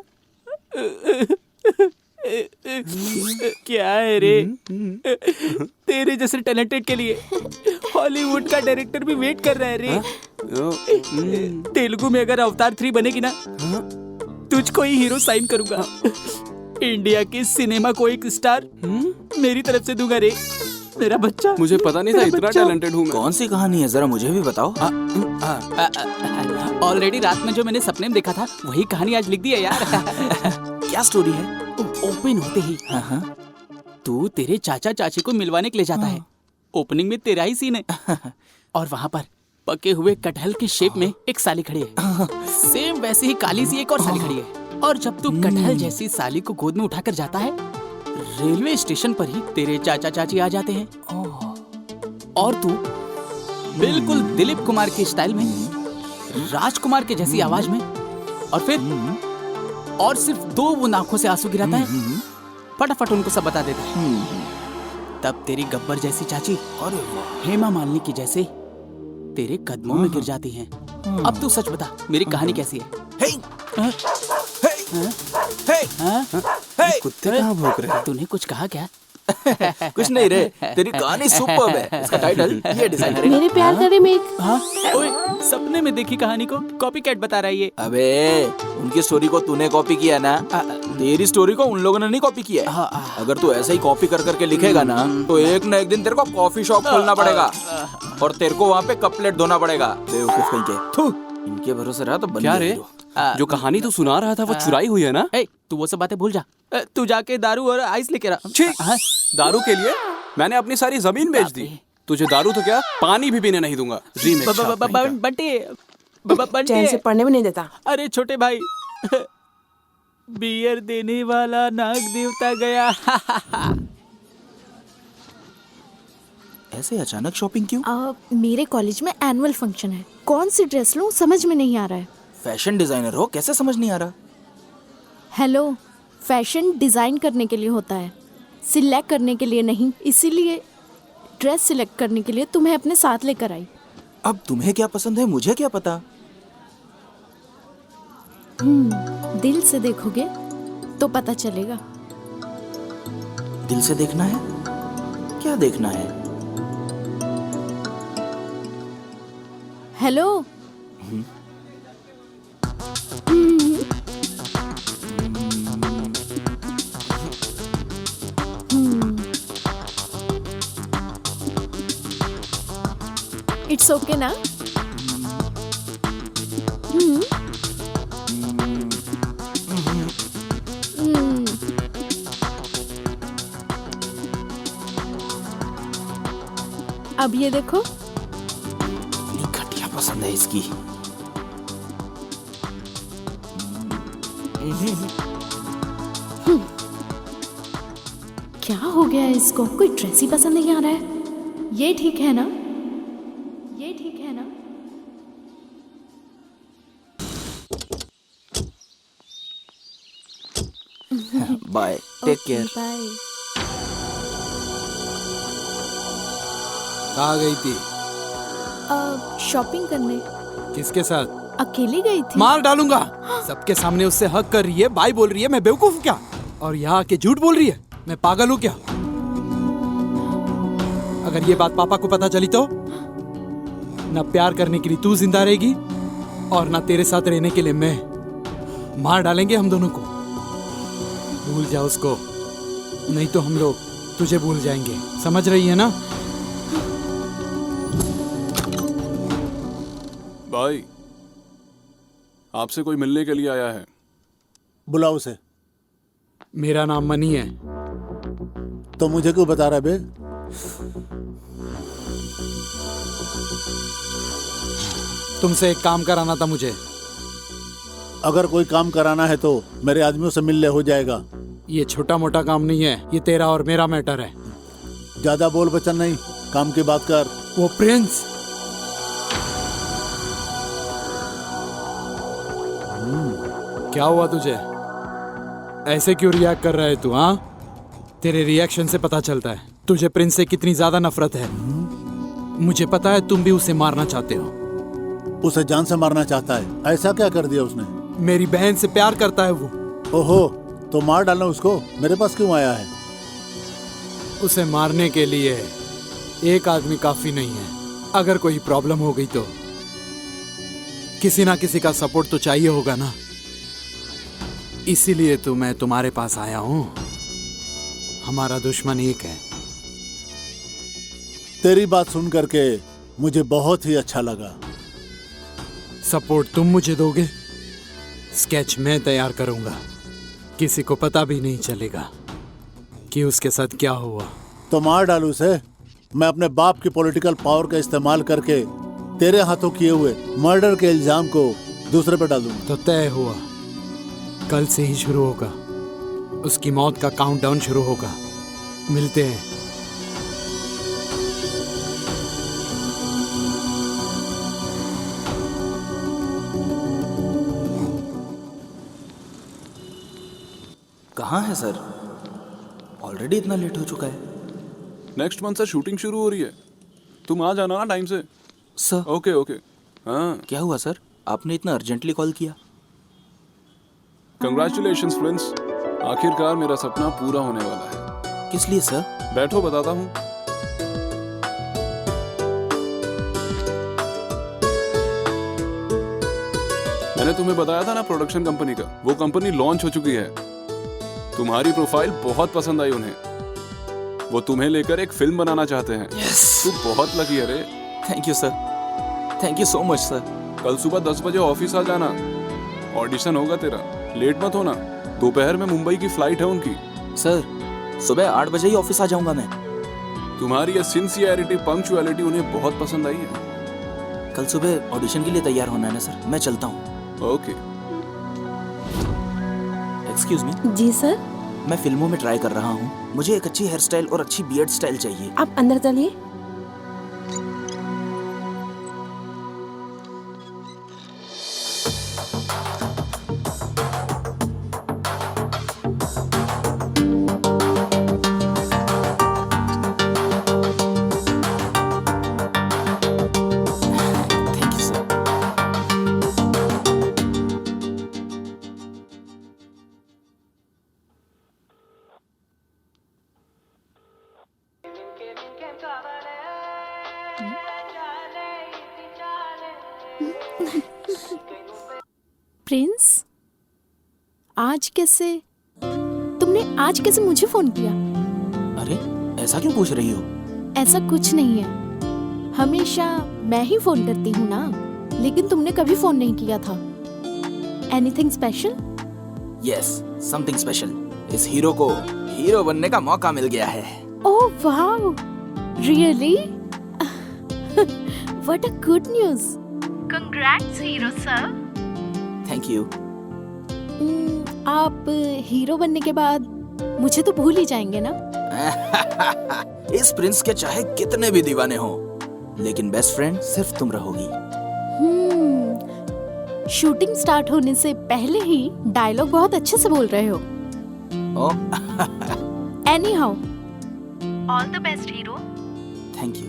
क्या है रे, तेरे जैसे टैलेंटेड के लिए हॉलीवुड का डायरेक्टर भी वेट कर रहा है रे। तेलुगु में अगर अवतार 3 बनेगी ना, तुझको ही हीरो साइन करूंगा। इंडिया के सिनेमा को एक स्टार मेरी तरफ से दूंगा रे, मेरा बच्चा। मुझे पता नहीं था इतना टैलेंटेड हूँ मैं। कौन सी कहानी है, जरा मुझे भी बताओ। ऑलरेडी रात में जो मैंने सपने में देखा था वही कहानी आज लिख दी है यार। क्या स्टोरी है? ओपन होते ही तू तेरे चाचा चाची को मिलवाने के लिए जाता है। ओपनिंग में तेरा ही सीन है और वहाँ पर पके हुए कटहल के शेप में एक साली खड़ी है। सेम वैसे ही काली सी एक और साली खड़ी है। और जब तू कटहल जैसी साली को गोद में उठाकर जाता है, रेलवे स्टेशन पर ही तेरे चाचा चाची आ जाते हैं और तू बिल्कुल दिलीप कुमार के स्टाइल में, राजकुमार के जैसी आवाज में, और फिर और सिर्फ 2 बूंद आंखों से आंसू गिराता है, फटाफट उनको सब बता देता है। तब तेरी गब्बर जैसी चाची और हेमा मालिनी की जैसे तेरे कदमों में गिर जाती हैं। अब तू सच बता, मेरी कहानी कैसी है? कुत्ते कहाँ भौंक रहे हैं? तूने कुछ कहा क्या? कुछ नहीं रे, तेरी कहानी सुपर्ब है। इसका टाइटल ये डिसाइड करेगा। मेरे प्यार का रीमेक। ओए, सपने में देखी कहानी को कॉपी कैट बता रहा है ये। अबे, उनकी स्टोरी को तूने कॉपी किया ना, तेरी स्टोरी को उन लोगों ने नहीं कॉपी किया है। अगर तू ऐसे ही कॉपी कर करके लिखेगा ना, तो एक न एक दिन तेरे को कॉफी शॉप खोलना पड़ेगा और तेरे को वहाँ पे कप प्लेट धोना पड़ेगा। बेवकूफ कहीं के। इनके भरोसे रहा तो बन क्या गया रे? जो कहानी तू सुना रहा था वो चुराई हुई है ना? तू वो सब बातें भूल जा। तू जाके दारू और आइस लेके रहा। दारू के लिए मैंने अपनी सारी जमीन बेच दी। तुझे दारू तो क्या, पानी भी पीने नहीं दूंगा। बंटे, चैन से पढ़ने में नहीं देता। अरे छोटे भाई, बियर देने वाला नाग देवता गया। ऐसे अचानक शॉपिंग क्यों? मेरे कॉलेज में एनुअल फंक्शन है, कौन सी ड्रेस लूं समझ में नहीं आ रहा है। फैशन डिजाइनर हो, कैसे समझ नहीं आ रहा? हेलो, फैशन डिजाइन करने के लिए होता है, सिलेक्ट करने के लिए नहीं। इसीलिए ड्रेस सिलेक्ट करने के लिए तुम्हें अपने साथ लेकर आई। अब तुम्हें क्या पसंद है मुझे क्या पता? दिल से देखोगे तो पता चलेगा। दिल से देखना है? क्या देखना है? हेलो। इट्स ओके ना? अब ये देखो। घटिया पसंद है इसकी। क्या हो गया है इसको? कोई ड्रेस ही पसंद नहीं आ रहा है। ये ठीक है ना? ये ठीक है ना? Bye, take care. बाय। कहाँ गई थी? शॉपिंग करने। किसके साथ? अकेली गई थी। मार डालूंगा। सबके सामने उससे हक कर रही है, बाय बोल रही है। मैं बेवकूफ हूँ क्या? और यहाँ आके झूठ बोल रही है। मैं पागल हूँ क्या? अगर ये बात पापा को पता चली तो ना प्यार करने के लिए तू जिंदा रहेगी और ना तेरे साथ रहने के लिए मैं। मार डालेंगे हम दोनों को। भूल जा उसको, नहीं तो हम लोग तुझे भूल जाएंगे। समझ रही है ना? भाई, आपसे कोई मिलने के लिए आया है। बुलाओ उसे। मेरा नाम मनी है। तो मुझे क्यों बता रहा बे? तुमसे एक काम कराना था मुझे। अगर कोई काम कराना है तो मेरे आदमियों से मिल ले, हो जाएगा। ये छोटा मोटा काम नहीं है, ये तेरा और मेरा मैटर है। ज्यादा बोल बचन नहीं, काम की बात कर। वो प्रिंस। क्या हुआ तुझे? ऐसे क्यों रिएक्ट कर रहा है तू? हाँ, तेरे रिएक्शन से पता चलता है तुझे प्रिंस से कितनी ज्यादा नफरत है। मुझे पता है तुम भी उसे मारना चाहते हो। उसे जान से मारना चाहता है? ऐसा क्या कर दिया उसने? मेरी बहन से प्यार करता है वो। ओहो, तो मार डालना उसको। मेरे पास क्यों आया है? उसे मारने के लिए एक आदमी काफी नहीं है। अगर कोई प्रॉब्लम हो गई तो किसी ना किसी का सपोर्ट तो चाहिए होगा ना। इसीलिए तो मैं तुम्हारे पास आया हूं। हमारा दुश्मन एक है। तेरी बात सुन करके मुझे बहुत ही अच्छा लगा। सपोर्ट तुम मुझे दोगे, स्केच मैं तैयार करूंगा। किसी को पता भी नहीं चलेगा कि उसके साथ क्या हुआ। तो मार डालू उसे। मैं अपने बाप की पॉलिटिकल पावर का इस्तेमाल करके तेरे हाथों किए हुए मर्डर के इल्जाम को दूसरे पर डाल दूंगा। तो तय हुआ, कल से ही शुरू होगा। उसकी मौत का काउंटडाउन शुरू होगा। मिलते हैं। कहाँ है सर? ऑलरेडी इतना लेट हो चुका है। नेक्स्ट मंथ से शूटिंग शुरू हो रही है। तुम आ जाना ना टाइम से। सर। Okay okay. हाँ, क्या हुआ सर? आपने इतना अर्जेंटली कॉल किया? कंग्रेचुलेशंस फ्रेंड्स, आखिरकार मेरा सपना पूरा होने वाला है। किस लिए सर? बैठो, बताता हूँ। मैंने तुम्हें बताया था ना प्रोडक्शन कंपनी का, वो कंपनी लॉन्च हो चुकी है। तुम्हारी प्रोफाइल बहुत पसंद आई उन्हें। वो तुम्हें लेकर एक फिल्म बनाना चाहते हैं। यस। तू बहुत लकी है रे। Thank you sir, thank you so much sir. कल सुबह 10 बजे ऑफिस आ जाना। ऑडिशन होगा तेरा, लेट मत होना। दोपहर में मुंबई की फ्लाइट है उनकी। सर, सुबह 8 बजे ही ऑफिस आ जाऊंगा मैं। तुम्हारी ये सिंसियरिटी, पंक्चुअलिटी उन्हें बहुत पसंद आई है। कल सुबह ऑडिशन के लिए तैयार होना है ना सर? मैं चलता हूँ। ओके। Excuse me. जी सर। मैं फिल्मों में ट्राई कर रहा हूँ। मुझे एक अच्छी हेयर स्टाइल और अच्छी बियर्ड स्टाइल चाहिए। आप अंदर चलिए। Thank you sir. प्रिंस, तुमने आज कैसे मुझे फोन किया? अरे ऐसा क्यों पूछ रही हो? ऐसा कुछ नहीं है, हमेशा मैं ही फोन करती हूँ ना, लेकिन तुमने कभी फोन नहीं किया था। Anything special? Yes, something special. इस हीरो को हीरो बनने का मौका मिल गया है। Oh wow, really? What a good news. Congrats hero sir. Thank you. आप हीरो बनने के बाद मुझे तो भूल ही जाएंगे ना? इस प्रिंस के चाहे कितने भी दीवाने हो, लेकिन बेस्ट फ्रेंड सिर्फ तुम रहोगी। शूटिंग स्टार्ट होने से पहले ही डायलॉग बहुत अच्छे से बोल रहे हो। Any how, all the best hero. Thank you.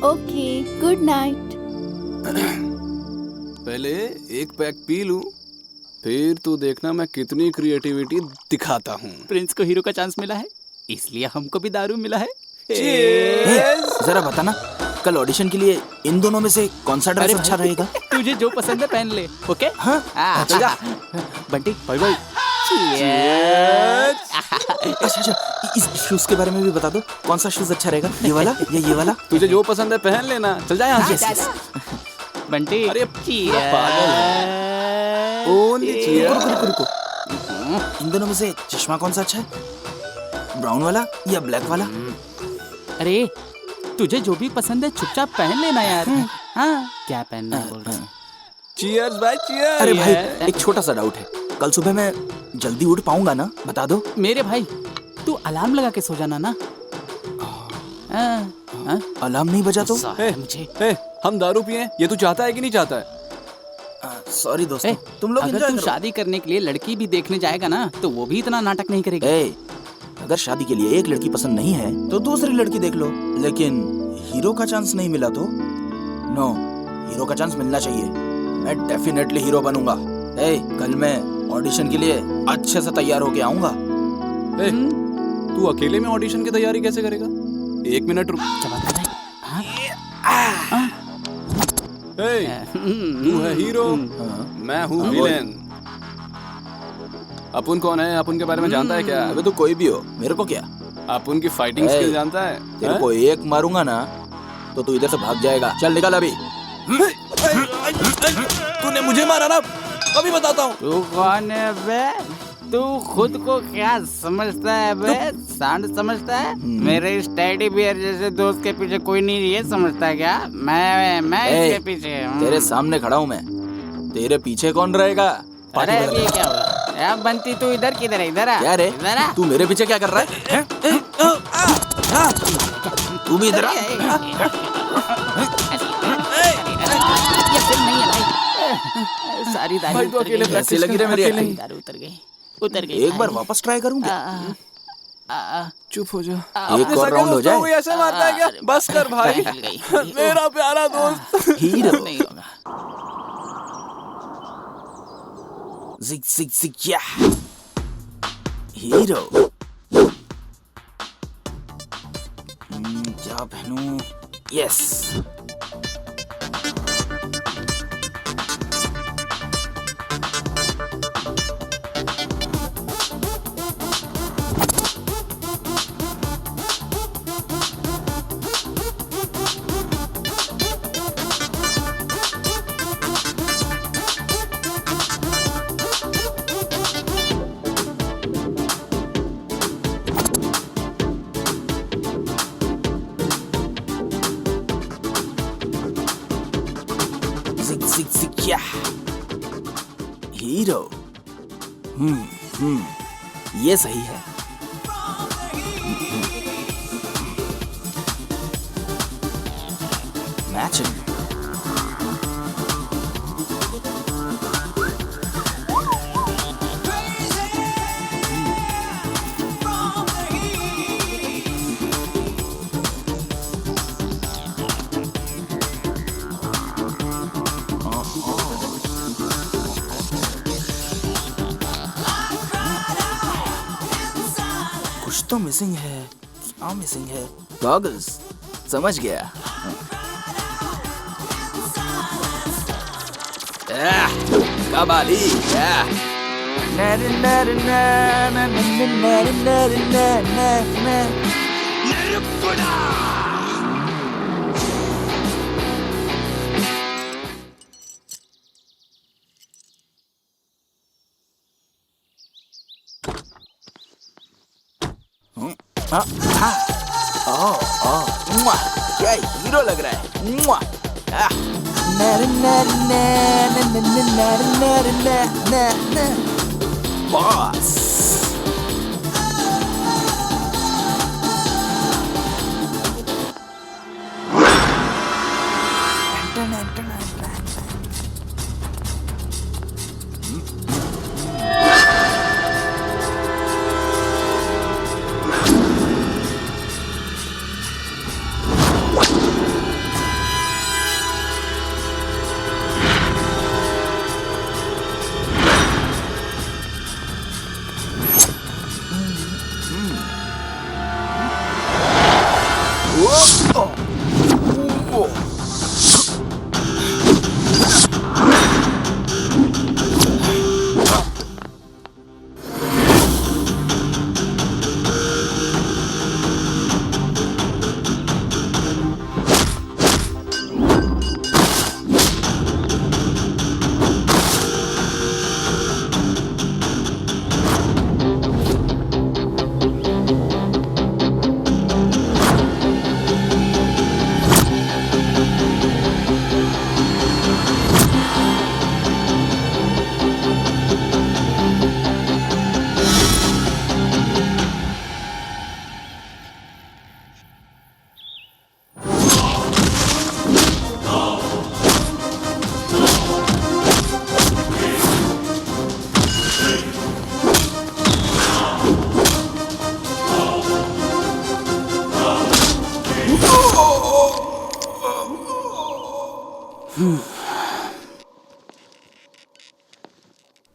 Okay, good night. पहले एक पैक पी लूं, फिर तू देखना मैं कितनी क्रिएटिविटी दिखाता हूँ। प्रिंस को हीरो का चांस मिला है, इसलिए हमको भी दारू मिला है। जरा बताना, कल ऑडिशन के लिए इन दोनों में से कौन सा ड्रेस अच्छा रहेगा? तुझे जो पसंद है पहन ले। ओके? हाँ, चल जा। Bunty, bye bye. अच्छा, इस शूज के बारे में भी बता दो, कौन सा शूज अच्छा रहेगा? ये वाला या ये वाला? तुझे जो पसंद है पहन लेना। चल जा यहाँ से। बंटी, अरे पागल है। ओनली रुको। इन दोनों में से चश्मा कौन सा अच्छा है? ब्राउन वाला या ब्लैक वाला? अरे तुझे जो भी पसंद है चुपचाप पहन लेना यार। हाँ, क्या पहनना बोल रहा है? चीयर्स भाई, चीयर्स। अरे भाई, एक छोटा सा डाउट है, कल सुबह मैं जल्दी उठ पाऊंगा ना? बता दो। मेरे भाई, तू अलार्म लगा के सो जाना ना। अलार्म नहीं बजा तो? मुझे हम दारू पिए, ये तू चाहता है कि नहीं चाहता है? सॉरी दोस्तों, तुम लोग अगर एंजॉय तू करो। शादी करने के लिए लड़की भी देखने जाएगा ना, तो वो भी इतना नाटक नहीं करेगी। अगर शादी के लिए एक लड़की पसंद नहीं है तो दूसरी लड़की देख लो, लेकिन हीरो का चांस नहीं मिला तो? नो, हीरो का चांस मिलना चाहिए। मैं डेफिनेटली हीरो बनूंगा। कल मैं ऑडिशन के लिए अच्छे से तैयार होके आऊंगा। तू अकेले में ऑडिशन की तैयारी कैसे करेगा? एक मिनट रुक। तू है हीरो, मैं हूँ विलेन। अपुन कौन है? अपुन के बारे में जानता है क्या? अबे तू कोई भी हो, मेरे को क्या? अपुन की फाइटिंग स्किल जानता है? तेरे को एक मारूंगा ना तो तू इधर से भाग जाएगा। चल निकल अभी। तूने मुझे मारा ना, अभी बताता हूँ। तू कौन है बे? तू खुद को क्या समझता है बे? सांड समझता है? मेरे इस टेडी बियर जैसे दोस्त के पीछे कोई नहीं ये समझता है क्या? मैं इसके पीछे हूँ। तेरे सामने खड़ा हूँ मैं, तेरे पीछे कौन रहेगा? अरे ये क्या हुआ? यार बंटी, तू इधर किधर है? इधर आ। क्या रे? इधर आ। तू मेरे पीछे क्या कर रहा है? तू भी इधर आ। ये फिल्म नहीं है भाई। सारी दारू भाई, तो उतर अकेले गई। कैसी लगी रे मेरी एक्टिंग? दारू उतर गई। एक बार वापस ट्राई करूंगी। चुप हो जा। एक और राउंड हो जाए। ऐसे मारता है क्या? बस कर भाई, मेरा प्यारा दोस्त। हीरो नहीं होगा। जिग जिग जिग या हीरो। क्या पहनूं? यस, जिग जिग जिग या हीरो। ये सही है। मैचिंग। कुछ तो मिसिंग है। क्या मिसिंग है? गॉगल्स। समझ गया। कबाली क्या हीरो लग रहा है। बॉस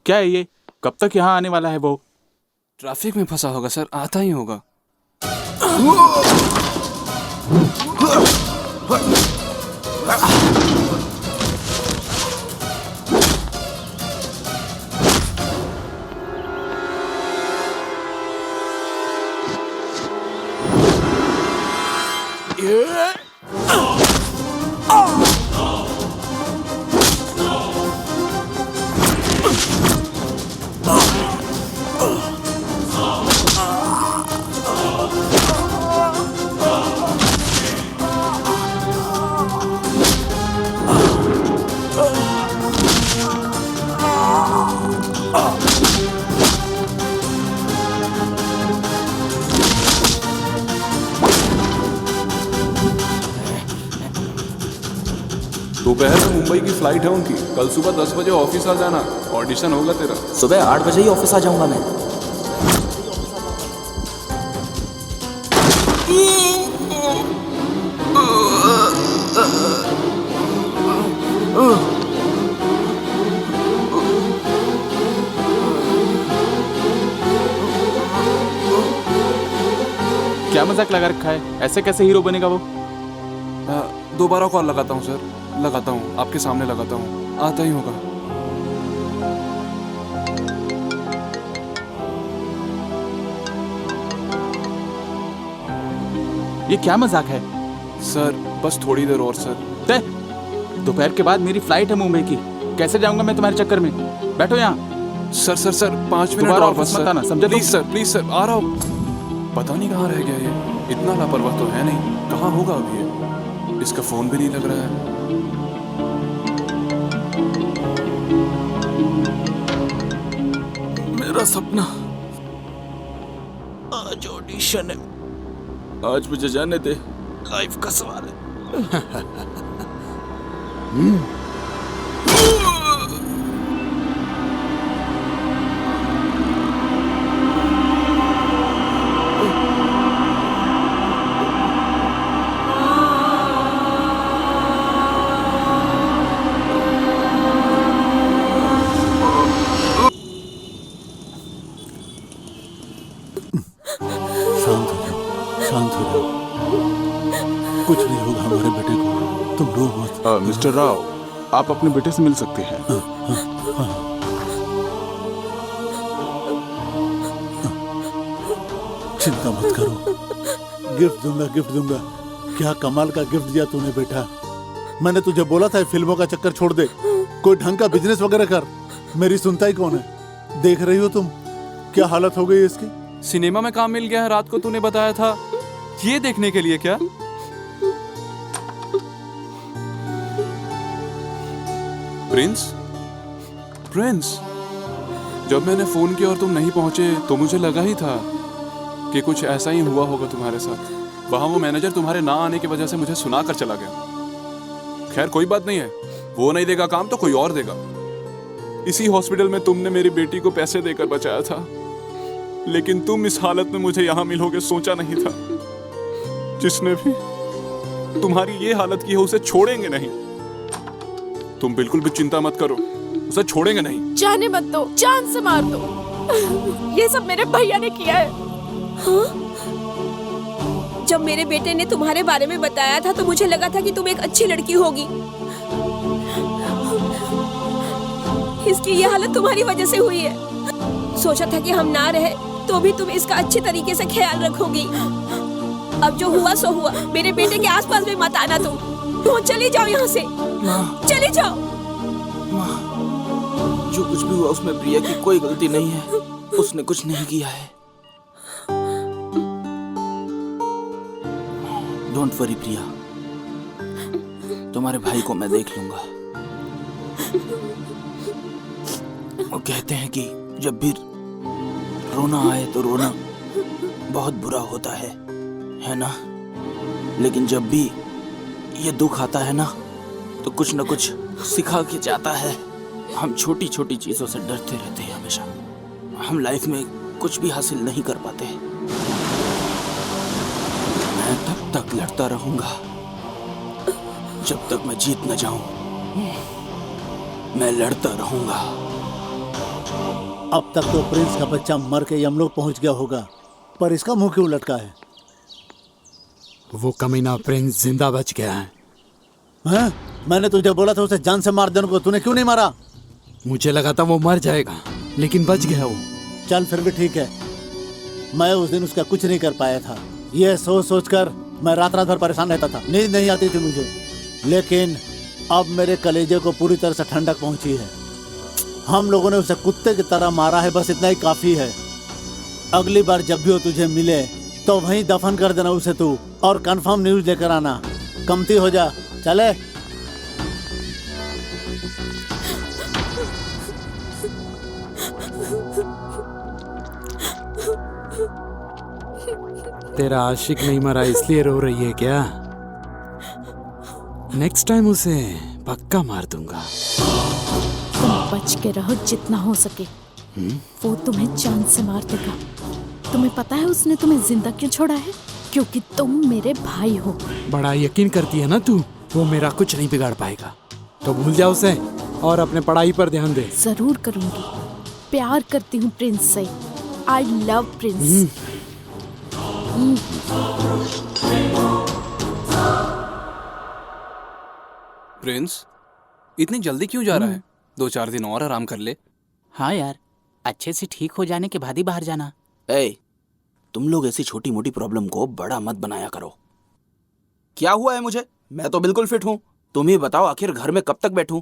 क्या है ये? कब तक यहाँ आने वाला है वो? ट्रैफिक में फंसा होगा सर, आता ही होगा। दोपहर में मुंबई की फ्लाइट है उनकी, कल सुबह 10 बजे ऑफिस आ जाना, ऑडिशन होगा तेरा। सुबह 8 बजे ही ऑफिस आ जाऊंगा मैं। क्या मजाक लगा रखा है? ऐसे कैसे हीरो बनेगा वो? दोबारा कॉल लगाता हूँ सर, लगाता हूँ, आपके सामने लगाता हूँ, आता ही होगा। ये क्या मजाक है? सर बस थोड़ी देर और सर। तय दोपहर के बाद मेरी फ्लाइट है मुंबई की, कैसे जाऊंगा मैं तुम्हारे चक्कर में? बैठो यहाँ। सर सर सर 5 मिनट दोबारा और ऑफिस बस मत आना, सर। समझे? प्लीज सर आ रहा हूँ। पता नहीं कहाँ रह गया ये, इतना लापरवाह तो है नहीं, कहाँ होगा अभी ये? इसका फोन भी नहीं लग रहा है। मेरा सपना, आज ऑडिशन है, आज मुझे जाने दे, लाइफ का सवाल है। शांत हो जाओ, कुछ नहीं होगा हमारे बेटे को, तुम रो मत। मिस्टर राव, आप अपने बेटे से मिल सकते हैं। हाँ, चिंता मत करो, गिफ्ट दूंगा। क्या कमाल का गिफ्ट दिया तूने बेटा। मैंने तुझे बोला था फिल्मों का चक्कर छोड़ दे, कोई ढंग का बिजनेस वगैरह कर। मेरी सुनता ही कौन है। देख रही हो तुम क्या हालत हो गई है इसकी। सिनेमा में काम मिल गया है, रात को तूने बताया था, ये देखने के लिए क्या? प्रिंस, जब मैंने फोन किया और तुम नहीं पहुंचे तो मुझे लगा ही था कि कुछ ऐसा ही हुआ होगा तुम्हारे साथ। वहां वो मैनेजर तुम्हारे ना आने की वजह से मुझे सुना कर चला गया। खैर कोई बात नहीं है, वो नहीं देगा काम तो कोई और देगा। इसी हॉस्पिटल में तुमने मेरी बेटी को पैसे देकर बचाया था, लेकिन तुम इस हालत में मुझे यहाँ मिलोगे सोचा नहीं था। जिसने भी तुम्हारी ये हालत की है उसे छोड़ेंगे नहीं। तुम बिल्कुल भी चिंता मत करो, उसे छोड़ेंगे नहीं। जाने मत दो, जान से मार दो। ये सब मेरे भैया ने किया है। हाँ? जब मेरे बेटे ने तुम्हारे बारे में बताया था तो मुझे लगा था कि तुम एक अच्छी लड़की होगी। इसकी ये हालत तुम्हारी वजह से हुई है। सोचा था कि हम ना रहे तो भी तुम इसका अच्छे तरीके से ख्याल रखोगी। अब जो हुआ सो हुआ। मेरे बेटे के आसपास भी मत आना तुम। चली जाओ यहाँ से, चली जाओ। जो कुछ भी हुआ उसमें प्रिया की कोई गलती नहीं है, उसने कुछ नहीं किया है। डोंट वरी प्रिया, तुम्हारे भाई को मैं देख लूंगा। वो कहते हैं कि जब भी रोना आए तो रोना बहुत बुरा होता है ना? लेकिन जब भी ये दुख आता है ना तो कुछ न कुछ सिखा के जाता है। हम छोटी छोटी चीजों से डरते रहते हैं हमेशा। हम लाइफ में कुछ भी हासिल नहीं कर पाते। मैं तब तक लड़ता रहूंगा जब तक मैं जीत न जाऊं। मैं लड़ता रहूंगा। अब तक तो प्रिंस का बच्चा मर के यमलोक पहुंच गया होगा, पर इसका मुंह क्यों लटका है? वो कमीना प्रिंस जिंदा बच गया है। हैं? मैंने तुझे बोला था उसे जान से मार देने को, तूने क्यों नहीं मारा? मुझे लगा था वो मर जाएगा, लेकिन बच गया वो। चल फिर भी ठीक है। मैं उस दिन उसका कुछ नहीं कर पाया था। यह सोच सोच कर मैं रात रात भर परेशान रहता था, नींद नहीं आती थी मुझे। लेकिन अब मेरे कलेजे को पूरी तरह से ठंडक पहुंची है। हम लोगों ने उसे कुत्ते की तरह मारा है, बस इतना ही काफी है। अगली बार जब भी वो तुझे मिले तो वहीं दफन कर देना उसे तू, और कंफर्म न्यूज लेकर आना। कमती हो जा, चले। तेरा आशिक नहीं मरा इसलिए रो रही है क्या? नेक्स्ट टाइम उसे पक्का मार दूंगा। तुम बच के रहो जितना हो सके। वो तुम्हें जान से मार देगा। तुम्हें पता है उसने तुम्हें जिंदा क्यों छोड़ा है? क्योंकि तुम मेरे भाई हो। बड़ा यकीन करती है ना तू, वो मेरा कुछ नहीं बिगाड़ पाएगा। तो भूल जा उसे और अपने पढ़ाई पर ध्यान दे। जरूर करूंगी। प्यार करती हूँ प्रिंस से। I love Prince. प्रिंस, इतनी जल्दी क्यों जा रहा है? 2-4 दिन और आराम कर ले। हाँ यार, अच्छे से ठीक हो जाने के बाद ही बाहर जाना। तुम लोग ऐसी छोटी मोटी प्रॉब्लम को बड़ा मत बनाया करो। क्या हुआ है मुझे? मैं तो बिल्कुल फिट हूँ। तुम ही बताओ, आखिर घर में कब तक बैठूं?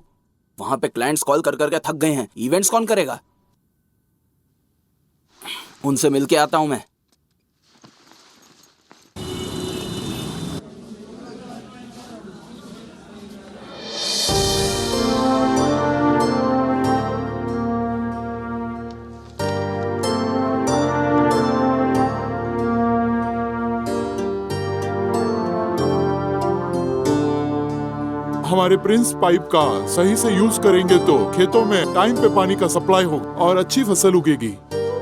वहां पे क्लाइंट्स कॉल कर करके थक गए हैं। इवेंट्स कौन करेगा? उनसे मिलके आता हूं मैं। हमारे प्रिंस पाइप का सही से यूज करेंगे तो खेतों में टाइम पे पानी का सप्लाई होगा और अच्छी फसल उगेगी।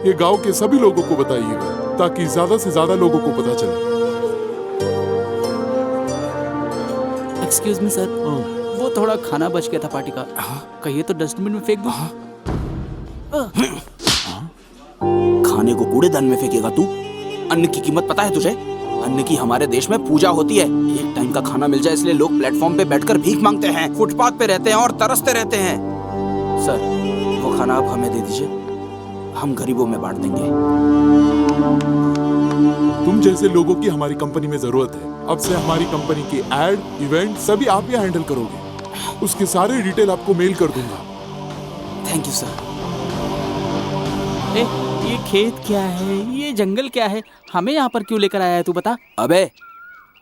ये गांव के सभी लोगों को बताइएगा ताकि ज्यादा से ज्यादा लोगों को पता चले। एक्सक्यूज मी सर, वो थोड़ा खाना बच गया था पार्टी का। कहिए तो डस्टबिन में फेंक दूं। खाने को कूड़ेदान में फेंकेगा तू? अन्न की कीमत पता है तुझे? अन्न की हमारे देश में पूजा होती है। एक टाइम का खाना मिल जाए इसलिए लोग प्लेटफॉर्म पे बैठकर भीख मांगते हैं, फुटपाथ पे रहते हैं और तरसते रहते हैं। सर, वो खाना आप हमें दे दीजिए। हम गरीबों में बांट देंगे। तुम जैसे लोगों की हमारी कंपनी में जरूरत है। अब से हमारी कंपनी की एड, इवेंट सभी आप ही हैंडल करोगे। उसके सारे डिटेल आपको मेल कर दूंगा। Thank you sir. ए, ये खेत क्या है, ये जंगल क्या है, हमें यहाँ पर क्यों लेकर आया है तू बता। अबे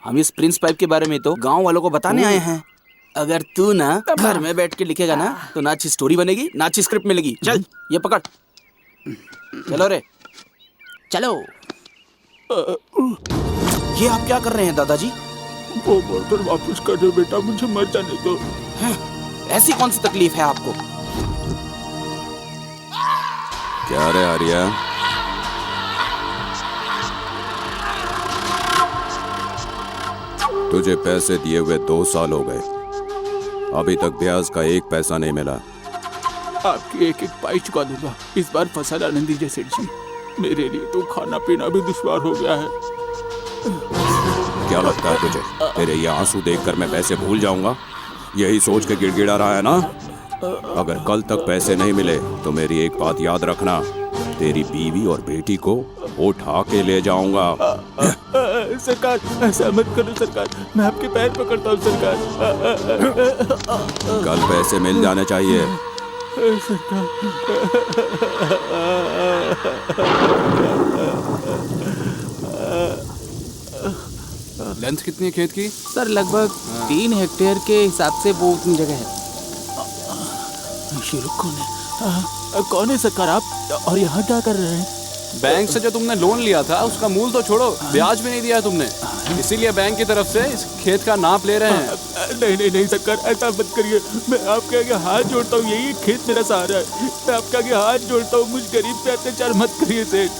हम इस प्रिंस पाइप के बारे में तो गांव वालों को बताने आए हैं। अगर तू ना घर में बैठ के लिखेगा ना तो ना अच्छी स्टोरी बनेगी ना अच्छी स्क्रिप्ट मिलेगी। चल ये पकड़, चलो रे चलो। ये आप क्या कर रहे हैं दादाजी? वो बोतल वापस कर दो बेटा, मुझे मर जाने दो। ऐसी कौन सी तकलीफ है आपको? क्या रे आर्या, तुझे पैसे दिए हुए 2 साल हो गए, अभी तक ब्याज का 1 पैसा नहीं मिला। आपकी एक एक पाई चुका दूंगा। इस बार फसल आने दीजिए सेठ जी, मेरे लिए तो खाना पीना भी दुश्वार हो गया है। क्या लगता है तुझे तेरे ये आंसू देखकर मैं पैसे भूल जाऊंगा? यही सोच के गिड़गिड़ा रहा है ना? अगर कल तक पैसे नहीं मिले तो मेरी एक बात याद रखना, तेरी बीवी और बेटी को उठा के ले जाऊंगा। सरकार ऐसा मत करो सरकार, मैं आपके पैर पकड़ता हूँ सरकार। कल पैसे मिल जाने चाहिए। लेंथ कितनी है खेत की? सर लगभग 3 हेक्टेयर के हिसाब से वो उतनी जगह है। ये लोग कौन है? कौन है सरकार आप, और यहाँ क्या कर रहे हैं? बैंक से जो तुमने लोन लिया था उसका मूल तो छोड़ो, ब्याज भी नहीं दिया तुमने, इसीलिए बैंक की तरफ से इस खेत का नाप ले रहे हैं। नहीं नहीं नहीं सरकार, ऐसा मत करिए। मैं आपके आगे हाथ जोड़ता हूँ, यही खेत मेरा सहारा है। मैं आपके आगे हाथ जोड़ता हूँ, मुझ गरीब पे अत्याचार मत करिए सेठ।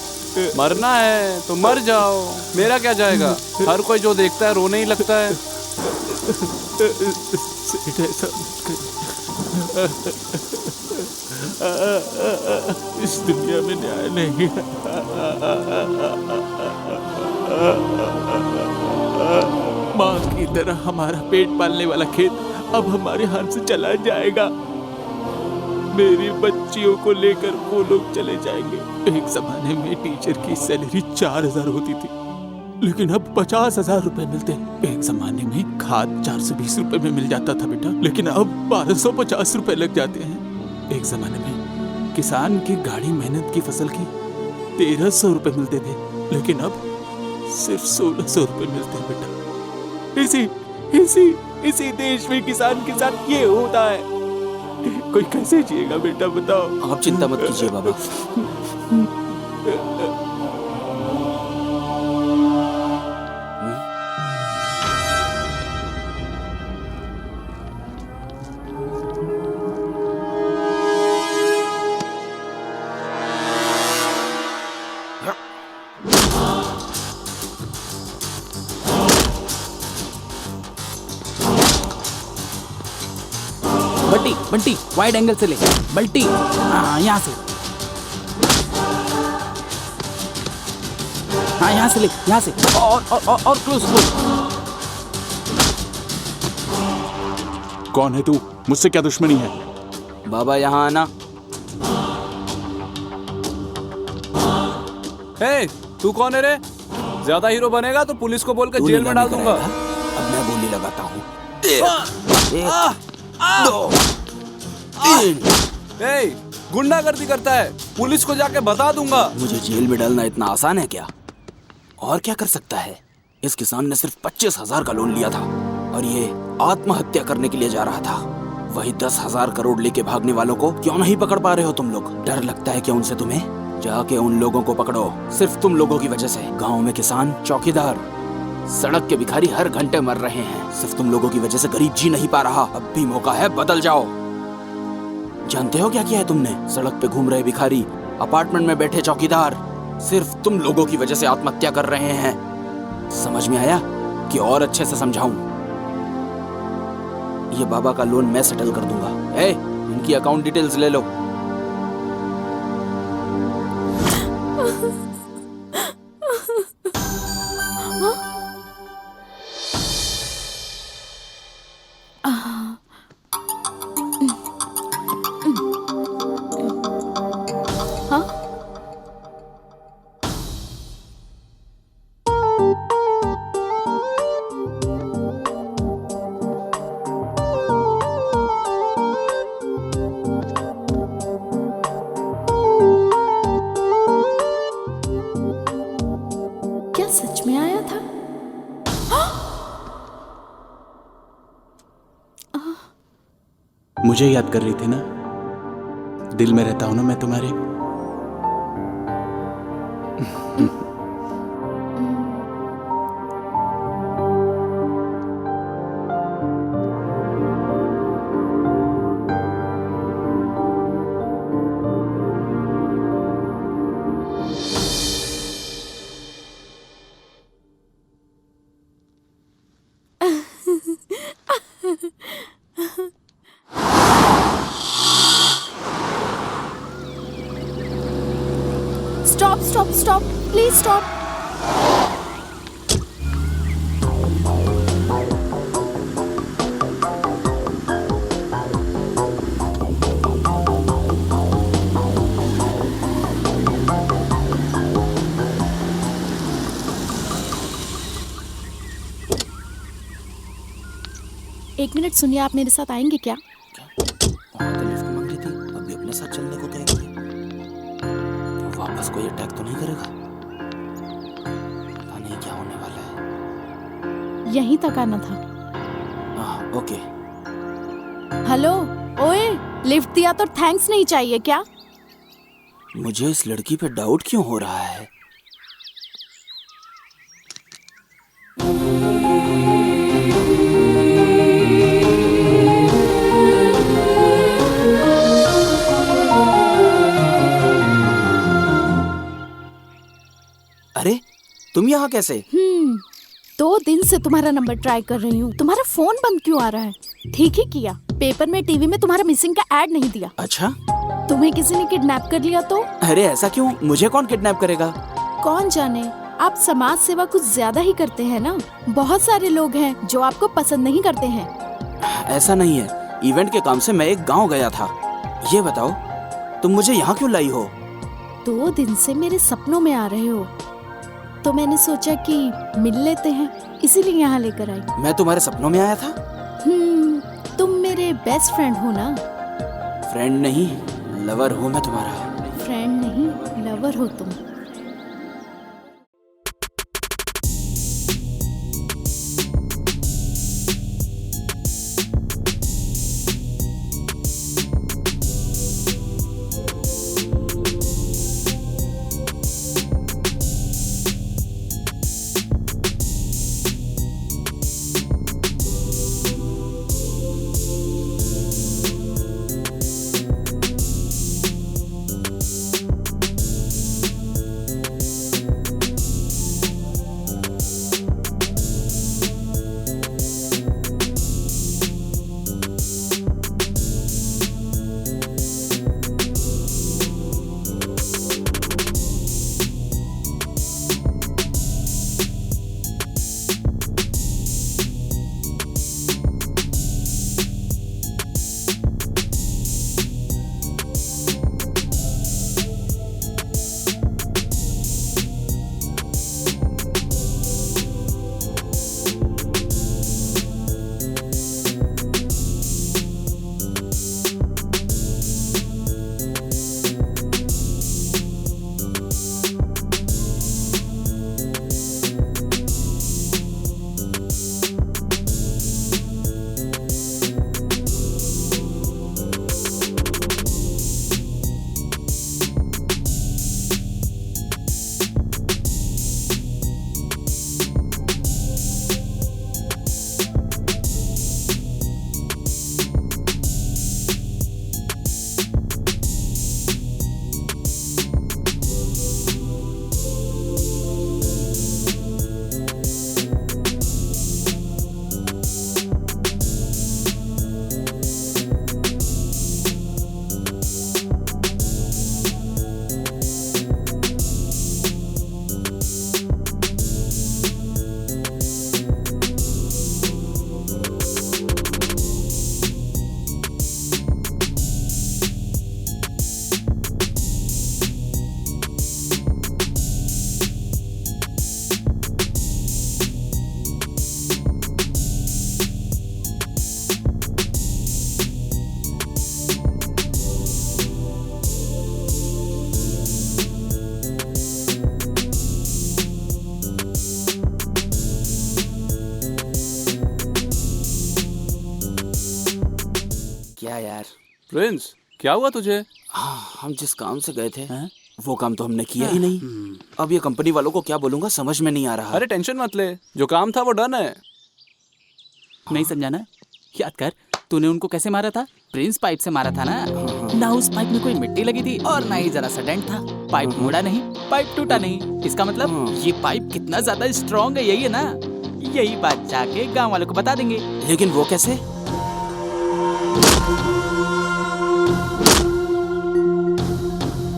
मरना है तो मर जाओ, मेरा क्या जाएगा। हर कोई जो देखता है रोने ही लगता है। सेठ ऐसा मत करिए, इस दुनिया में न्याय नहीं है। माँ की तरह हमारा पेट पालने वाला खेत अब हमारे हाथ से चला जाएगा। मेरी बच्चियों को लेकर वो लोग चले जाएंगे। एक जमाने में टीचर की सैलरी 4000 होती थी, लेकिन अब 50,000 रुपए मिलते हैं। एक जमाने में खाद 420 रुपए में मिल जाता था बेटा, लेकिन अब 1250 रुपए लग जाते हैं। एक जमाने में किसान की गाढ़ी मेहनत की फसल की 1300 रुपए मिलते थे, लेकिन अब सिर्फ 1600 रुपए मिलते हैं बेटा। इसी देश में किसान के साथ ये होता है। कोई कैसे जिएगा बेटा, बताओ। आप चिंता मत कीजिए बाबा। बंटी बंटी वाइड एंगल से ले, बल्टी। हाँ यहाँ से, हाँ यहाँ से ले, यहाँ से और क्लोज क्लोज। कौन है तू? मुझसे क्या दुश्मनी है? बाबा यहाँ आना। हे, तू कौन है रे? ज्यादा हीरो बनेगा तो पुलिस को बोलकर जेल में डाल दूंगा। अब मैं गोली लगाता हूँ। 1 2 3। ए, गुंडागर्दी करता है, पुलिस को जाके बता दूंगा। मुझे जेल में डालना इतना आसान है क्या? और क्या कर सकता है? इस किसान ने सिर्फ 25,000 का लोन लिया था और ये आत्महत्या करने के लिए जा रहा था। वही 10,000 करोड़ लेके भागने वालों को क्यों नहीं पकड़ पा रहे हो तुम लोग? डर लगता है क्या उनसे तुम्हें? जाके उन लोगों को पकड़ो। सिर्फ तुम लोगों की वजह से गाँव में किसान, चौकीदार, सड़क के भिखारी हर घंटे मर रहे हैं। सिर्फ तुम लोगों की वजह से गरीब जी नहीं पा रहा। अब भी मौका है, बदल जाओ। जानते हो क्या किया है तुमने? सड़क पे घूम रहे भिखारी, अपार्टमेंट में बैठे चौकीदार, सिर्फ तुम लोगों की वजह से आत्महत्या कर रहे हैं। समझ में आया कि और अच्छे से समझाऊं? ये बाबा का लोन मैं सेटल कर दूंगा। इनकी अकाउंट डिटेल्स ले लो। मुझे याद कर रही थी ना? दिल में रहता हूं ना मैं तुम्हारे। Stop stop stop, please stop. एक मिनट सुनिए, आप मेरे साथ आएंगे क्या? वहाँ तो लिफ्ट मांग रही थी, अभी अपने साथ चलने को तैयार है। वापस कोई अटैक तो नहीं करेगा? पता नहीं क्या होने वाला है। यहीं तक आना था। ओके। हेलो, ओए, लिफ्ट दिया तो थैंक्स नहीं चाहिए क्या? मुझे इस लड़की पे डाउट क्यों हो रहा है? अरे तुम यहाँ कैसे? 2 दिन से तुम्हारा नंबर ट्राई कर रही हूँ। तुम्हारा फोन बंद क्यों आ रहा है? ठीक ही किया, पेपर में टीवी में तुम्हारा मिसिंग का ऐड नहीं दिया। अच्छा, तुम्हें किसी ने किडनैप कर लिया तो? अरे ऐसा क्यों? मुझे कौन किडनैप करेगा? कौन जाने, आप समाज सेवा कुछ ज्यादा ही करते हैं ना। बहुत सारे लोग हैं जो आपको पसंद नहीं करते हैं। ऐसा नहीं है, इवेंट के काम से मैं एक गांव गया था। ये बताओ तुम मुझे यहाँ क्यों लाई हो? 2 दिन से मेरे सपनों में आ रहे हो, तो मैंने सोचा कि मिल लेते हैं, इसीलिए यहाँ लेकर आई। मैं तुम्हारे सपनों में आया था? तुम मेरे बेस्ट फ्रेंड हो ना? फ्रेंड नहीं, लवर हूँ मैं तुम्हारा। फ्रेंड नहीं, लवर हो तुम। प्रिंस, क्या हुआ तुझे? हम जिस काम से गए थे वो काम तो हमने किया ही नहीं। अब ये कंपनी वालों को क्या बोलूंगा समझ में नहीं आ रहा। अरे टेंशन मत ले, जो काम था वो डन है। नहीं समझा ना? याद कर, तूने उनको कैसे मारा था? प्रिंस पाइप से मारा था ना? ना उस पाइप में कोई मिट्टी लगी थी और ना ही जरा सा डेंट था। पाइप मुड़ा नहीं, पाइप टूटा नहीं। इसका मतलब ये पाइप कितना ज्यादा स्ट्रॉन्ग है, यही है ना? यही बात जाके गांव वालों को बता देंगे। लेकिन वो कैसे?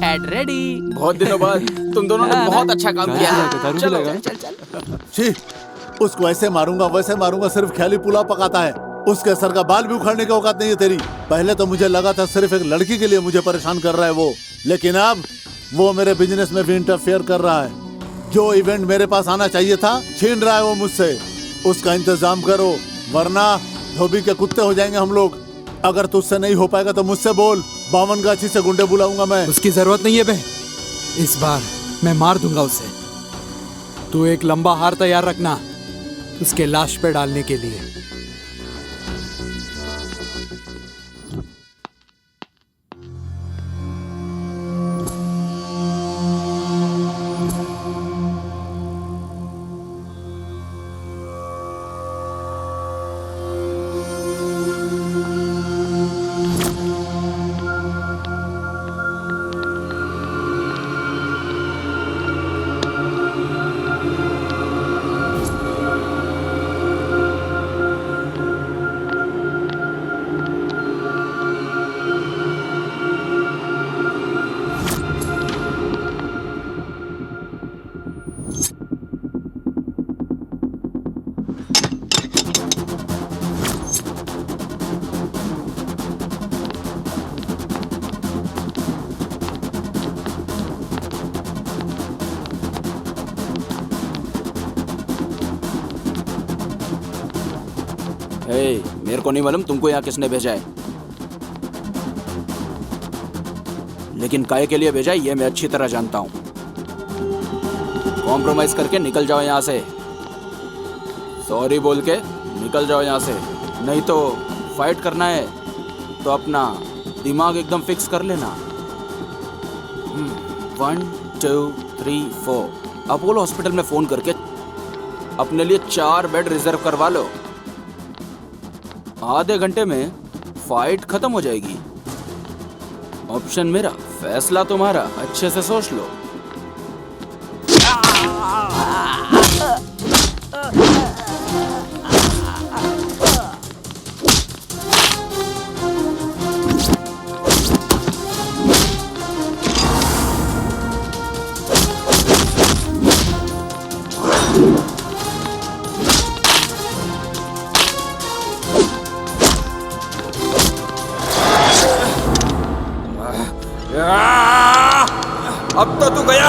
Ad ready. बहुत दिनों बाद तुम दोनों ने बहुत अच्छा काम किया है। चलो चल चल। छी, उसको ऐसे मारूंगा वैसे मारूंगा, सिर्फ ख्याली पुलाव पकाता है। उसके सर का बाल भी उखाड़ने की औकात नहीं है तेरी। पहले तो मुझे लगा था सिर्फ एक लड़की के लिए मुझे परेशान कर रहा है वो, लेकिन अब वो मेरे बिजनेस में भी इंटरफेयर कर रहा है। जो इवेंट मेरे पास आना चाहिए था छीन रहा है वो मुझसे। उसका इंतजाम करो वरना धोबी के कुत्ते हो जाएंगे हम लोग। अगर तुझसे नहीं हो पाएगा तो मुझसे बोल, 52 गाछी से गुंडे बुलाऊंगा मैं। उसकी जरूरत नहीं है बे, इस बार मैं मार दूंगा उसे। तू एक लंबा हार तैयार रखना उसके लाश पे डालने के लिए। मेरे को नहीं मालूम तुमको यहाँ किसने भेजा है, लेकिन काहे के लिए भेजा है ये मैं अच्छी तरह जानता हूँ। कॉम्प्रोमाइज करके निकल जाओ यहाँ से। सॉरी बोल के निकल जाओ यहाँ से, नहीं तो फाइट करना है तो अपना दिमाग एकदम फिक्स कर लेना। 1 2 3 4 अपोलो हॉस्पिटल में फोन करके अपने लिए 4 बेड रिजर्व करवा लो। आधे घंटे में फाइट खत्म हो जाएगी। ऑप्शन मेरा, फैसला तुम्हारा, अच्छे से सोच लो। अब तो तू गया।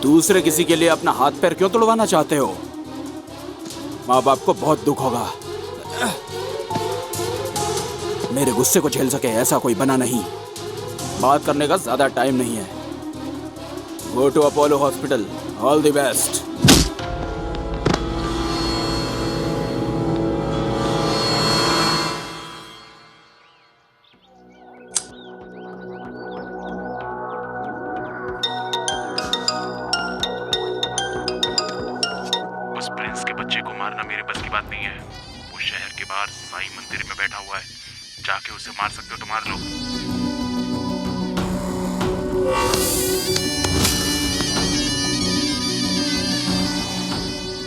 दूसरे किसी के लिए अपना हाथ पैर क्यों तोड़वाना चाहते हो? माँ बाप को बहुत दुख होगा। मेरे गुस्से को झेल सके ऐसा कोई बना नहीं। बात करने का ज्यादा टाइम नहीं है। Go to Apollo hospital. All the best. उस प्रिंस के बच्चे को मारना मेरे बस की बात नहीं है। वो शहर के बाहर साईं मंदिर में बैठा हुआ है, जाके उसे मार सकते हो तो मार लो।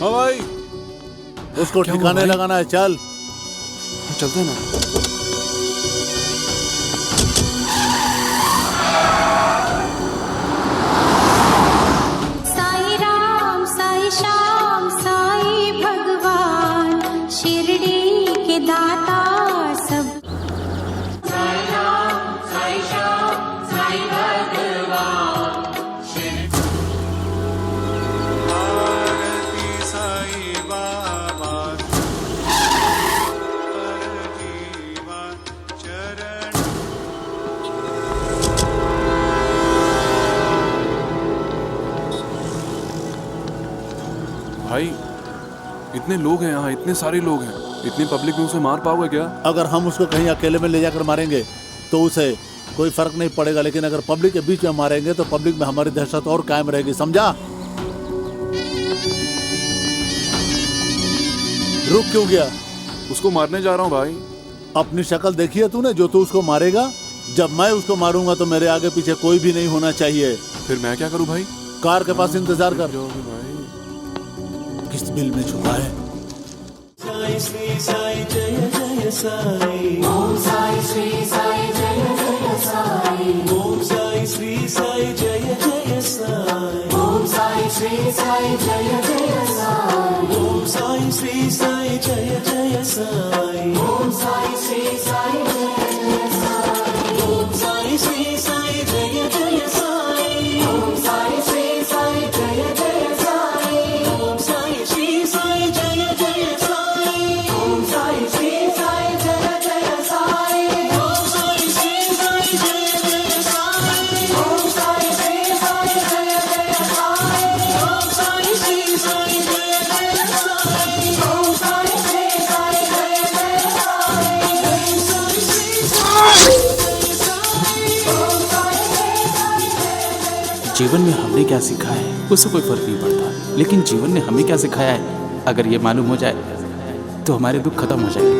हाँ भाई, उसको ठिकाने लगाना है। चल चलते ना। साई राम साई श्याम साई भगवान शिरडी के दाता सब। साई राम साई श्याम साई भगवान साई बाबा चरण। भाई इतने लोग हैं यहाँ, इतने सारे लोग हैं, इतनी पब्लिक में उसे मार पाओगे क्या? अगर हम उसको कहीं अकेले में ले जाकर मारेंगे तो उसे कोई फर्क नहीं पड़ेगा, लेकिन अगर पब्लिक के बीच में मारेंगे तो पब्लिक में हमारी दहशत और कायम रहेगी, समझा? रुक क्यों गया? उसको मारने जा रहा हूँ भाई। अपनी शक्ल देखी है तूने जो तू उसको मारेगा? जब मैं उसको मारूंगा तो मेरे आगे पीछे कोई भी नहीं होना चाहिए। फिर मैं क्या करूँ भाई? कार के पास इंतजार कर। भाई किस बिल में छुपा है? साई श्री साई जय जय साई, ओम साई श्री साई जय जय साई, ओम साई श्री साई जय जय साई, ओम साई श्री साई जय जय साई, ओम साई श्री साई जय जय साई, ओम साई श्री साई जय जय साई, ओम साई श्री साई जय जय साई, ओम साई श्री साई जय जय साई, ओम साई श्री साई जय जय साई, ओम साई श्री साई जय जय साई, ओम साई श्री साई जय जय साई, ओम साई श्री साई जय जय साई, ओम साई श्री साई जय जय साई, ओम साई श्री साई जय जय साई, ओम साई श्री साई जीवन में हमने क्या सीखा है उससे कोई फर्क नहीं पड़ता, लेकिन जीवन ने हमें क्या सिखाया है अगर ये मालूम हो जाए तो हमारे दुख खत्म हो जाएंगे।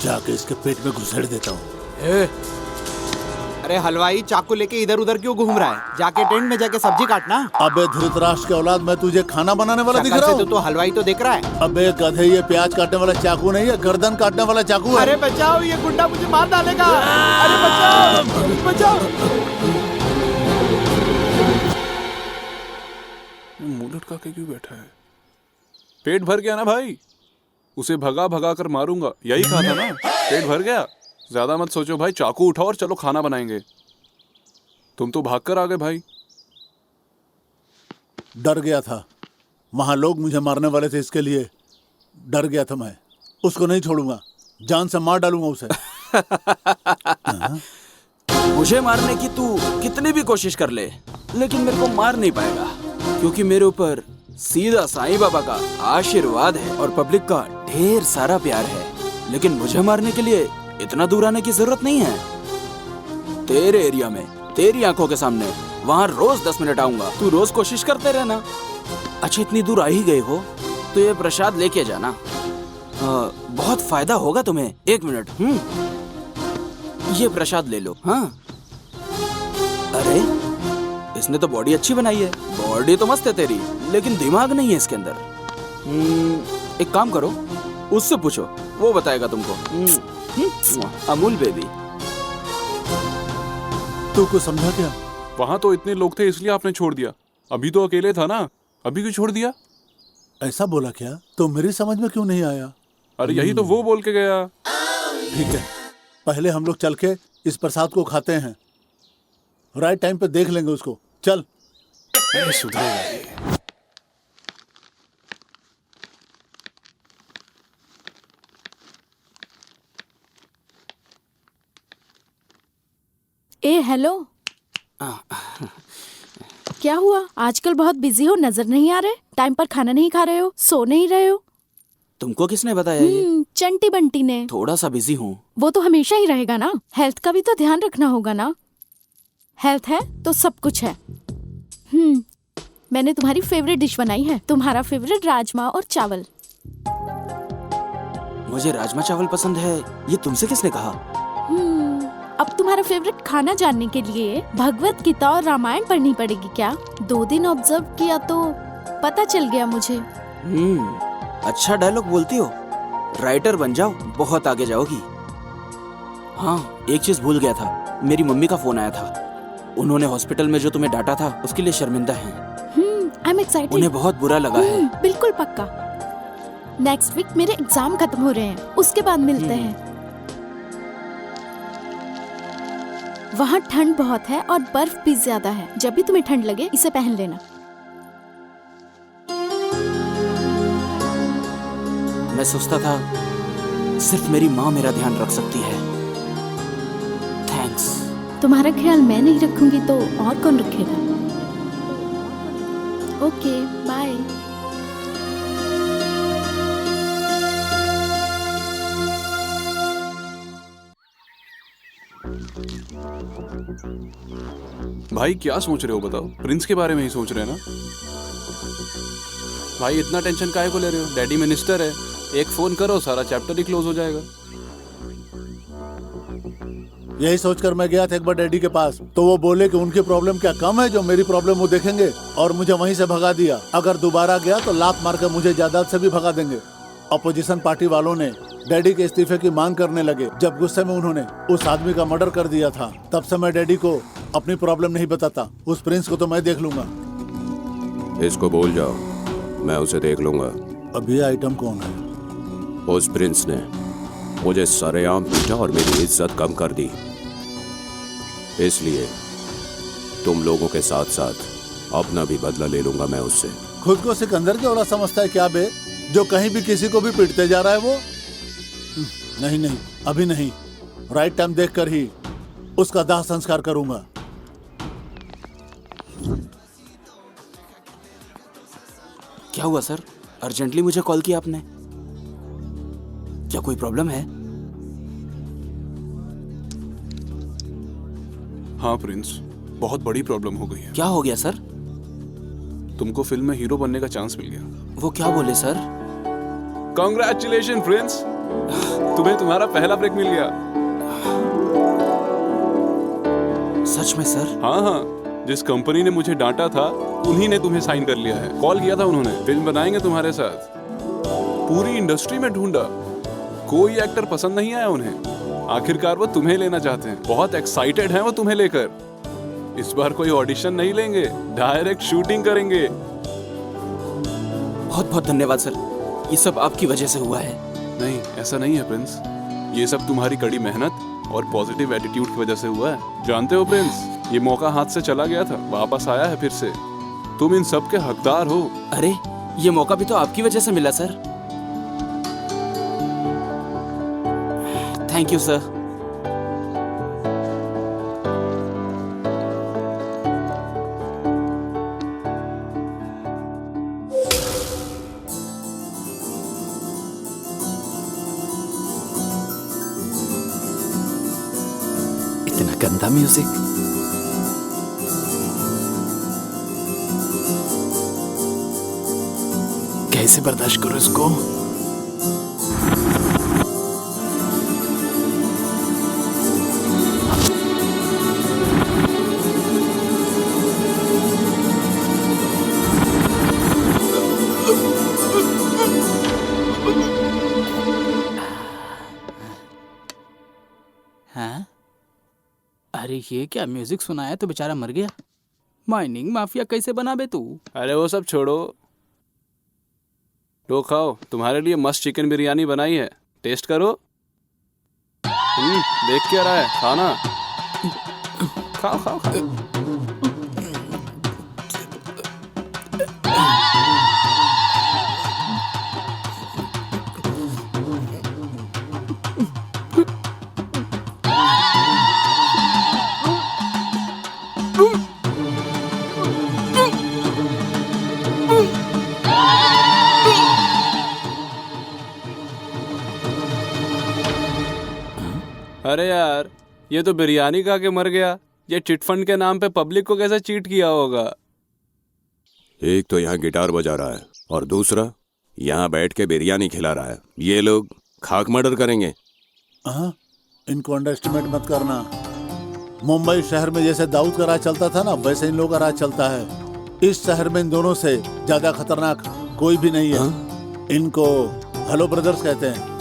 जाके इसके पेट में घुसेड़ देता हूँ। अरे हलवाई चाकू लेके इधर उधर क्यों घूम रहा है? जाके टेंट में जाके सब्जी काटना। अबे धृतराष्ट्र के औलाद, मैं तुझे खाना बनाने वाला दिख रहा हूँ? तो हलवाई तो दिख रहा है। अबे गधे, ये प्याज काटने वाला चाकू नहीं है, गर्दन काटने वाला चाकू है। अरे बचाओ, ये गुंडा मुझे मार डालेगा। अरे बचाओ बचाओ। मुंह लटका के क्यों बैठा है? पेट भर गया ना भाई? उसे भगा भगा कर मारूंगा, यही कहा था ना? पेट भर गया? ज्यादा मत सोचो भाई, चाकू उठाओ और चलो खाना बनाएंगे। तुम तो भाग कर आ गए भाई। डर गया था, वहां लोग मुझे मारने वाले थे, इसके लिए डर गया था मैं। उसको नहीं छोड़ूंगा, जान से मार डालूंगा उसे। मुझे मारने की तू कितनी भी कोशिश कर ले, लेकिन मेरे को मार नहीं पाएगा, क्योंकि मेरे ऊपर सीधा साईं बाबा का आशीर्वाद है और पब्लिक का ढेर सारा प्यार है। लेकिन मुझे मारने के लिए इतना दूर आने की जरूरत नहीं है। तेरे एरिया में, तेरी आंखों के सामने, वहाँ रोज 10 मिनट आऊंगा। तू रोज कोशिश करते रहना। अच्छा, इतनी दूर आ ही गए हो तो ये प्रसाद लेके जाना, बहुत फायदा होगा तुम्हें। 1 मिनट। ये प्रसाद ले लो। हाँ, अरे इसने तो बॉडी अच्छी बनाई है। बॉडी तो मस्त है तेरी, लेकिन दिमाग नहीं है इसके अंदर। एक काम करो, उससे पूछो, वो बताएगा तुमको। अमूल बेबी। तू कुछ समझा क्या? वहां तो इतने लोग थे इसलिए आपने छोड़ दिया। अभी तो अकेले था ना, अभी क्यों छोड़ दिया? ऐसा बोला क्या? तो मेरी समझ में क्यों नहीं आया? अरे यही तो वो बोल के गया। ठीक है, पहले हम लोग चल के इस प्रसाद को खाते हैं, राइट टाइम पे देख लेंगे उसको। चल। सुधरेगा। ए हेलो, क्या हुआ? आजकल बहुत बिजी हो, नजर नहीं आ रहे? टाइम पर खाना नहीं खा रहे हो, सो नहीं रहे हो? तुमको किसने बताया ये? चंटी बंटी ने। थोड़ा सा बिजी हूँ। वो तो हमेशा ही रहेगा ना, हेल्थ का भी तो ध्यान रखना होगा ना। हेल्थ है तो सब कुछ है। मैंने तुम्हारी फेवरेट डिश बनाई है, तुम्हारा फेवरेट राजमा और चावल। मुझे राजमा चावल पसंद है, ये तुमसे किसने कहा? अब तुम्हारा फेवरेट खाना जानने के लिए भगवत गीता और रामायण पढ़नी पड़ेगी क्या? 2 दिन ऑब्जर्व किया तो पता चल गया मुझे। अच्छा डायलॉग बोलती हो, राइटर बन जाओ, बहुत आगे जाओगी। हाँ, एक चीज भूल गया था, मेरी मम्मी का फोन आया था। उन्होंने हॉस्पिटल में जो तुम्हें डांटा था उसके लिए शर्मिंदा हैं। I am excited. उन्हें बहुत बुरा लगा है। बिल्कुल पक्का। नेक्स्ट वीक मेरे एग्जाम खत्म हो रहे हैं, उसके बाद मिलते हैं। वहाँ ठंड बहुत है और बर्फ भी ज्यादा है। जब भी तुम्हें ठंड लगे इसे पहन लेना। मैं सोचता था सिर्फ मेरी माँ मेरा ध्यान रख सकती है। थैंक्स। तुम्हारा ख्याल मैं नहीं रखूंगी तो और कौन रखेगा? Okay, bye. भाई क्या सोच रहे हो बताओ? प्रिंस के बारे में ही सोच रहे हैं ना? भाई इतना टेंशन काहे को ले रहे हो? डैडी मिनिस्टर है, एक फोन करो सारा चैप्टर ही क्लोज हो जाएगा। यही सोचकर मैं गया था एक बार डैडी के पास, तो वो बोले कि उनकी प्रॉब्लम क्या कम है जो मेरी प्रॉब्लम वो देखेंगे, और मुझे वहीं से भगा दिया। अगर दोबारा गया तो लात मारकर मुझे जायदाद से भी भगा देंगे। अपोजिशन पार्टी वालों ने डैडी के इस्तीफे की मांग करने लगे। जब गुस्से में उन्होंने उस आदमी का मर्डर कर दिया था, तब से मैं डैडी को अपनी प्रॉब्लम नहीं बताता। उस प्रिंस को तो मैं देख लूंगा। इसको बोल जाओ, मैं उसे देख लूंगा। अब ये आइटम कौन है? उस प्रिंस ने मुझे सरेआम पीटा और मेरी इज्जत कम कर दी। इसलिए तुम लोगों के साथ साथ अपना भी बदला ले लूंगा मैं उससे। खुद को सिकंदर के औलाद समझता है क्या बे, जो कहीं भी किसी को भी पीटते जा रहा है वो? नहीं नहीं, अभी नहीं। राइट टाइम देखकर ही उसका दाह संस्कार करूंगा। क्या हुआ सर? अर्जेंटली मुझे कॉल किया आपने? क्या कोई प्रॉब्लम है? हाँ प्रिंस, बहुत बड़ी प्रॉब्लम हो गई है। क्या हो गया सर? तुमको फिल्म में हीरो बनने का चांस मिल गया। वो क्या बोले सर? कांग्रेचुलेशन प्रिंस, तुम्हें तुम्हारा पहला ब्रेक मिल गया। सच में सर? हाँ हाँ, जिस कंपनी ने मुझे डांटा था उन्हीं ने तुम्हें साइन कर लिया है। कॉल किया था उन्होंने, फिल्म बनाएंगे तुम्हारे साथ। पूरी इंडस्ट्री में ढूंढा, कोई एक्टर पसंद नहीं आया उन्हें। आखिरकार वो तुम्हें लेना चाहते हैं। बहुत एक्साइटेड हैं वो तुम्हें लेकर। इस बार कोई ऑडिशन नहीं लेंगे, डायरेक्ट शूटिंग करेंगे। बहुत बहुत धन्यवाद सर, ये सब आपकी वजह से हुआ है। नहीं, ऐसा नहीं है प्रिंस, ये सब तुम्हारी कड़ी मेहनत और पॉजिटिव एटीट्यूड की वजह से हुआ है। जानते हो प्रिंस, ये मौका हाथ से चला गया था, वापस आया है फिर से। तुम इन सब के हकदार हो। अरे ये मौका भी तो आपकी वजह से मिला सर। Thank you sir. इतना गंदा म्यूजिक। कैसे बर्दाश्त करूं इसको? हाँ? अरे ये क्या म्यूजिक सुनाया तो बेचारा मर गया। माइनिंग माफिया कैसे बना बे तू? अरे वो सब छोड़ो, लो खाओ, तुम्हारे लिए मस्त चिकन बिरयानी बनाई है, टेस्ट करो। देख क्या रहा है, खाना खाओ खाओ खाओ। अरे यार, ये तो बिरयानी खा के मर गया। ये चिटफंड के नाम पे पब्लिक को कैसे चीट किया होगा? एक तो यहाँ गिटार बजा रहा है और दूसरा यहाँ बैठ के बिरयानी खिला रहा है। ये लोग खाक मर्डर करेंगे। हाँ, इनको अंडर एस्टिमेट मत करना। मुंबई शहर में जैसे दाऊद का राज चलता था ना, वैसे इन लोगों का राज चलता है। इस शहर में इन दोनों से ज्यादा खतरनाक कोई भी नहीं है। इनको हेलो ब्रदर्स कहते हैं।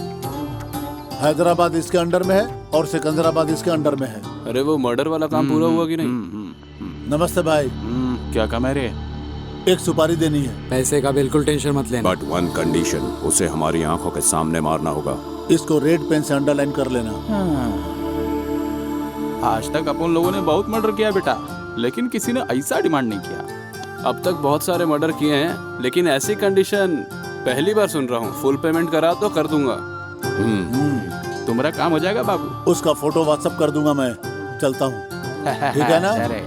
हैदराबाद इसके अंडर में है और सिकंदराबाद इसके अंडर में है। अरे वो मर्डर वाला काम पूरा हुआ कि नहीं? नमस्ते भाई। क्या काम है रे? एक सुपारी देनी है। पैसे का बिल्कुल टेंशन मत लेना। बट वन कंडीशन, उसे हमारी आंखों के सामने मारना होगा। इसको रेड पेन से अंडरलाइन कर लेना। आज तक अपन लोगों ने बहुत मर्डर किया बेटा, लेकिन किसी ने ऐसा डिमांड नहीं किया। अब तक बहुत सारे मर्डर किए हैं, लेकिन ऐसी कंडीशन पहली बार सुन रहा हूँ। फुल पेमेंट करा तो कर दूंगा। तुम्हारा काम हो जाएगा बाबू। उसका फोटो व्हाट्सएप कर दूंगा मैं। चलता हूँ, ठीक है ना? अरे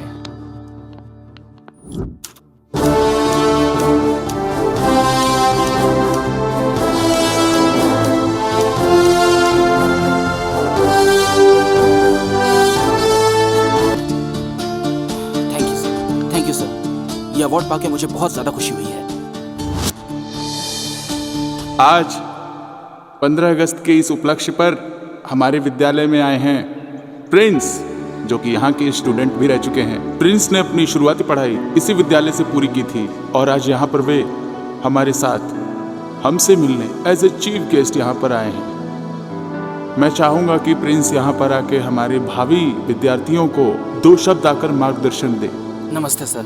थैंक यू सर। ये अवार्ड पाके मुझे बहुत ज्यादा खुशी हुई है। आज 15 अगस्त के इस उपलक्ष्य पर हमारे विद्यालय में आए हैं प्रिंस, जो कि यहाँ के स्टूडेंट भी रह चुके हैं। प्रिंस ने अपनी शुरुआती पढ़ाई इसी विद्यालय से पूरी की थी और आज यहाँ पर वे हमारे साथ हमसे मिलने एज ए चीफ गेस्ट यहाँ पर आए हैं। मैं चाहूँगा कि प्रिंस यहाँ पर आके हमारे भावी विद्यार्थियों को 2 शब्द आकर मार्गदर्शन दे। नमस्ते सर।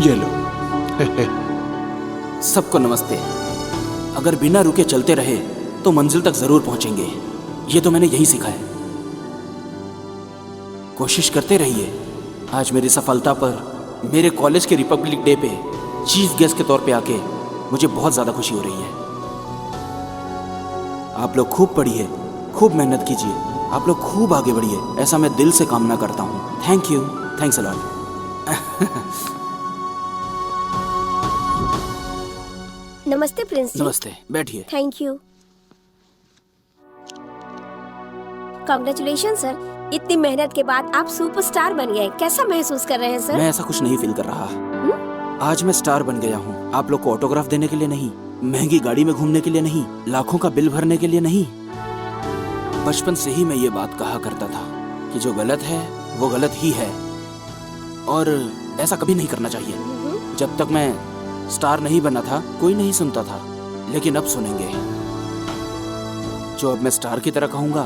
ये लो। सबको नमस्ते। अगर बिना रुके चलते रहे तो मंजिल तक जरूर पहुंचेंगे, ये तो मैंने यही सीखा है। कोशिश करते रहिए। आज मेरी सफलता पर मेरे कॉलेज के रिपब्लिक डे पे चीफ गेस्ट के तौर पे आके मुझे बहुत ज्यादा खुशी हो रही है। आप लोग खूब पढ़िए, खूब मेहनत कीजिए, आप लोग खूब आगे बढ़िए, ऐसा मैं दिल से कामना करता हूँ। Thank you, thanks a lot. नमस्ते प्रिंस जी। नमस्ते, बैठिए। Thank you. कांग्रेचुलेशन सर, इतनी मेहनत के बाद आप सुपरस्टार बन गए। कैसा महसूस कर रहे हैं सर? मैं ऐसा कुछ नहीं फील कर रहा। आज मैं स्टार बन गया हूँ। आप लोग को ऑटोग्राफ देने के लिए नहीं, महंगी गाड़ी में घूमने के लिए नहीं, लाखों का बिल भरने के लिए नहीं। बचपन से ही मैं ये बात कहा करता था कि जो गलत है वो गलत ही है, और ऐसा कभी नहीं करना चाहिए। जब तक मैं स्टार नहीं बना था कोई नहीं सुनता था, लेकिन अब सुनेंगे। जो अब मैं स्टार की तरह कहूँगा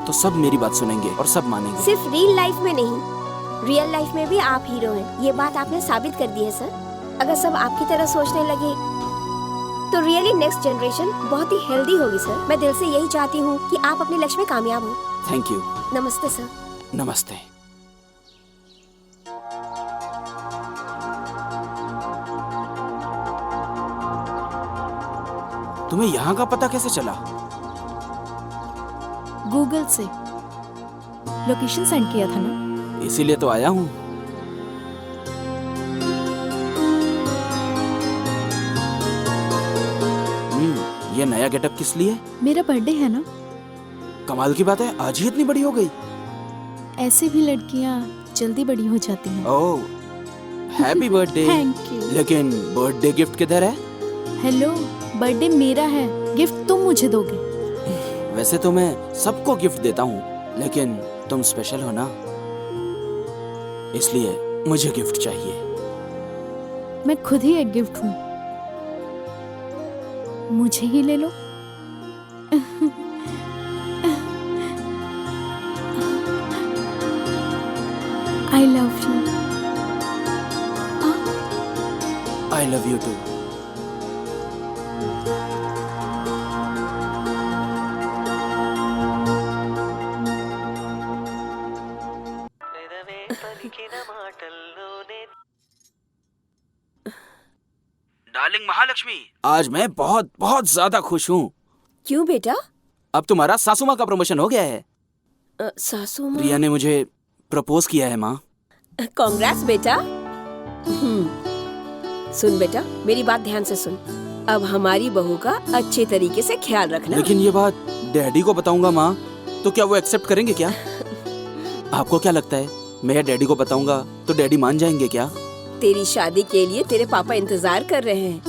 तो सब मेरी बात सुनेंगे और सब मानेंगे। सिर्फ रियल लाइफ में नहीं, रियल लाइफ में भी आप हीरो हैं। ये बात आपने साबित कर दी है सर। अगर सब आपकी तरह सोचने लगे तो रियली नेक्स्ट जनरेशन बहुत ही हेल्दी होगी सर। मैं दिल से यही चाहती हूँ कि आप अपने लक्ष्य में कामयाब हो। Thank you. नमस्ते सर। नमस्ते। तुम्हें यहाँ का पता कैसे चला? गूगल से लोकेशन सेंड किया था ना, इसीलिए तो आया हूँ। ये नया गेटअप किस लिए? मेरा बर्थडे है ना। कमाल की बात है, आज ही इतनी बड़ी हो गई। ऐसे भी लड़कियाँ जल्दी बड़ी हो जाती हैं। ओह, हैप्पी बर्थडे। Thank you. लेकिन बर्थडे गिफ्ट किधर है? हेलो, बर्थडे मेरा है, गिफ्ट तुम मुझे दोगे। वैसे तो मैं सबको गिफ्ट देता हूँ, लेकिन तुम स्पेशल हो ना, इसलिए मुझे गिफ्ट चाहिए। मैं खुद ही एक गिफ्ट हूँ, मुझे ही ले लो। I love you. I love you too. Darling Mahalakshmi, आज मैं बहुत बहुत ज्यादा खुश हूँ। क्यों बेटा? अब तुम्हारा सासू माँ का प्रमोशन हो गया है। सासू माँ? रिया ने मुझे प्रपोज किया है माँ। कांग्रेस बेटा। सुन बेटा, मेरी बात ध्यान से सुन। अब हमारी बहू का अच्छे तरीके से ख्याल रखना। लेकिन ये बात डैडी को बताऊंगा माँ, तो क्या वो एक्सेप्ट करेंगे क्या? आपको क्या लगता है, मैं डैडी को बताऊंगा तो डैडी मान जाएंगे क्या? तेरी शादी के लिए तेरे पापा इंतजार कर रहे हैं।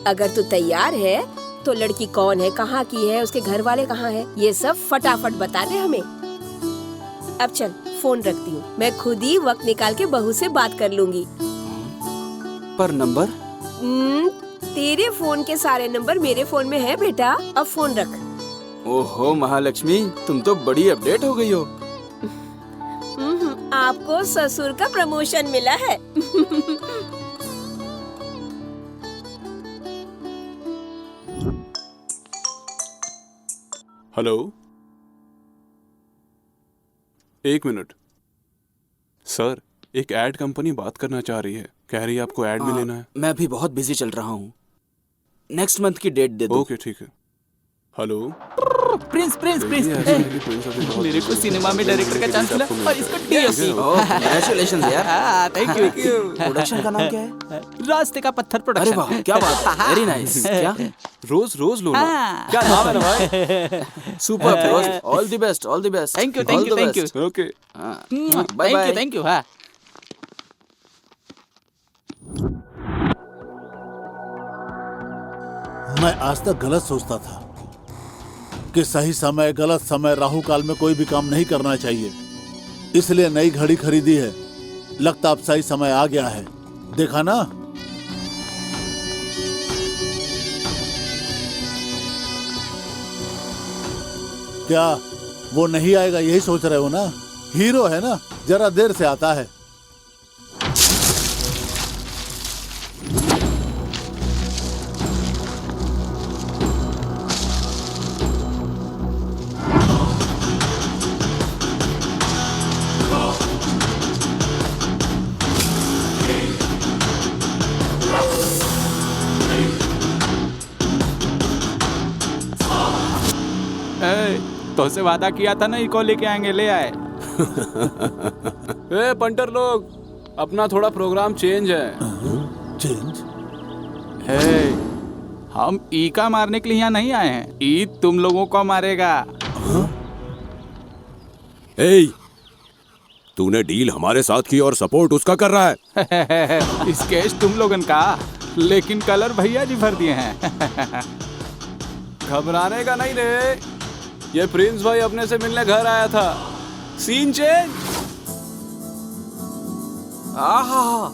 अगर तू तैयार है तो लड़की कौन है, कहाँ की है, उसके घर वाले कहाँ हैं, ये सब फटाफट बता दे हमें। अब चल, फोन रखती हूँ, मैं खुद ही वक्त निकाल के बहू से बात कर लूंगी। पर नंबर? तेरे फोन के सारे नंबर मेरे फोन में है बेटा। अब फोन रख। ओहो महालक्ष्मी, तुम तो बड़ी अपडेट हो गई हो। आपको ससुर का प्रमोशन मिला है। हेलो, एक मिनट सर, एक एड कंपनी बात करना चाह रही है, कह रही है आपको एड में लेना है। मैं भी बहुत बिजी चल रहा हूँ, नेक्स्ट मंथ की डेट दे दो। ओके ठीक है। हेलो प्रिंस प्रिंस प्रिंस मेरे को सिनेमा में डायरेक्टर का चांस मिला और इसको डीओपी। कांग्रेचुलेशंस यार। Thank you. प्रोडक्शन का नाम क्या है? रास्ते का पत्थर प्रोडक्शन। अरे वाह, क्या बात है, वेरी नाइस। क्या रोज रोज लो क्या नाम है ना भाई? Super rose, all the best, all the best. Thank you thank you thank you. Okay bye bye. Thank you. हाँ मैं आज तक गलत सोचता था कि सही समय गलत समय राहु काल में कोई भी काम नहीं करना चाहिए, इसलिए नई घड़ी खरीदी है। लगता अब सही समय आ गया है, देखा ना। क्या वो नहीं आएगा यही सोच रहे हो ना? हीरो है ना, जरा देर से आता है। तो से वादा किया था ना, इको लेके आएंगे, ले आए। ए पंटर लोग, अपना थोड़ा प्रोग्राम चेंज है। चेंज? हम ई का मारने के लिए यहाँ नहीं आए हैं, ई तुम लोगों को मारेगा। तूने डील हमारे साथ की और सपोर्ट उसका कर रहा है। स्केच तुम लोगन का, लेकिन कलर भैया जी भर दिए हैं। घबराने का नहीं रे, ये प्रिंस भाई अपने से मिलने घर आया था। Scene change. आहा,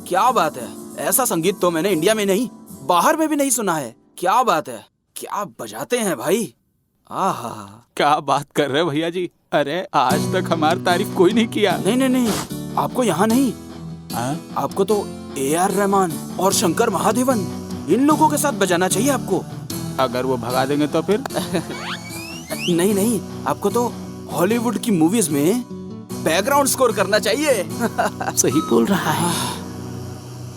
क्या बात है, ऐसा संगीत तो मैंने इंडिया में नहीं, बाहर में भी नहीं सुना है। क्या बात है, क्या बजाते हैं भाई। आहा, क्या बात कर रहे हो भैया जी? अरे आज तक हमारी तारीफ कोई नहीं किया। नहीं, आपको यहाँ नहीं, आपको तो AR रहमान और शंकर महादेवन, इन लोगों के साथ बजाना चाहिए आपको। अगर वो भगा देंगे तो फिर? नहीं, आपको तो हॉलीवुड की मूवीज में बैकग्राउंड स्कोर करना चाहिए। सही बोल रहा है।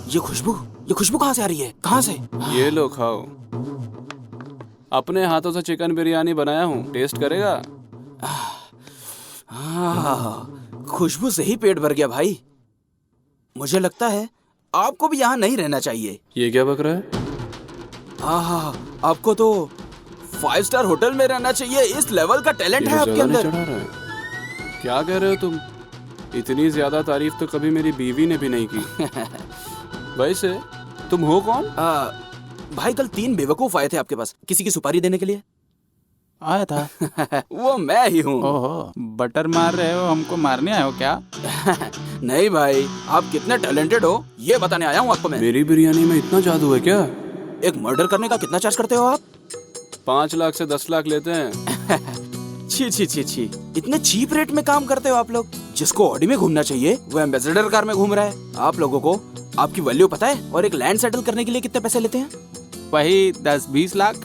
ये खुशबू कहाँ से आ रही है? कहाँ से? ये लो खाओ, अपने हाथों से चिकन बिरयानी बनाया हूँ, टेस्ट करेगा? खुशबू से ही पेट भर गया भाई। मुझे लगता है आपको भी यहाँ नहीं रहना चाहिए। ये क्या बक रहा है? आपको तो 5 स्टार होटल में रहना चाहिए, इस लेवल का टैलेंट है आपके अंदर। क्या कह रहे हो तुम? इतनी ज्यादा तारीफ तो कभी मेरी बीवी ने भी नहीं की। वैसे तुम हो कौन? भाई कल 3 बेवकूफ आए थे आपके पास किसी की सुपारी देने के लिए। आया था। वो मैं ही हूँ। ओहो, बटर मार रहे हो, हमको मारने आए हो क्या? नहीं भाई, आप कितने टैलेंटेड हो ये बताने आया हूँ आपको मैं। मेरी बिरयानी में इतना जादू है क्या? एक मर्डर करने का कितना चार्ज करते हो आप? 5 लाख से 10 लाख लेते हैं। छी, इतने चीप रेट में काम करते हो आप लोग। जिसको ऑडी में घूमना चाहिए वो एम्बेसडर कार में घूम रहा है। आप लोगों को आपकी वैल्यू पता है? और एक लैंड सेटल करने के लिए कितने पैसे लेते हैं? वही 10-20 लाख।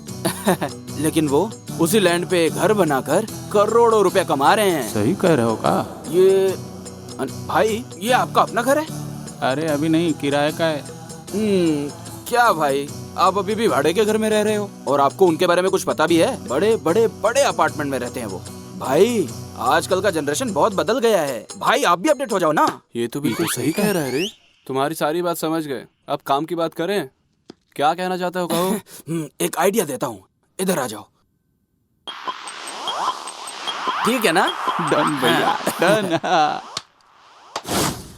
लेकिन वो उसी लैंड पे घर बनाकर करोड़ों रुपया कमा रहे हैं। सही कह रहे हो का? ये भाई, ये आपका अपना घर है? अरे अभी नहीं, किराए का है। क्या भाई, आप अभी भी भाड़े के घर में रह रहे हो? और आपको उनके बारे में कुछ पता भी है? बड़े अपार्टमेंट में रहते हैं वो। भाई आजकल का जनरेशन बहुत बदल गया है भाई, आप भी अपडेट हो जाओ ना। ये तो बिल्कुल सही कह रहा है रे। तुम्हारी सारी बात समझ गए, अब काम की बात करें। क्या कहना चाहते हो, कहो। एक आइडिया देता हूँ, इधर आ जाओ। ठीक है ना? डन भैया, डन।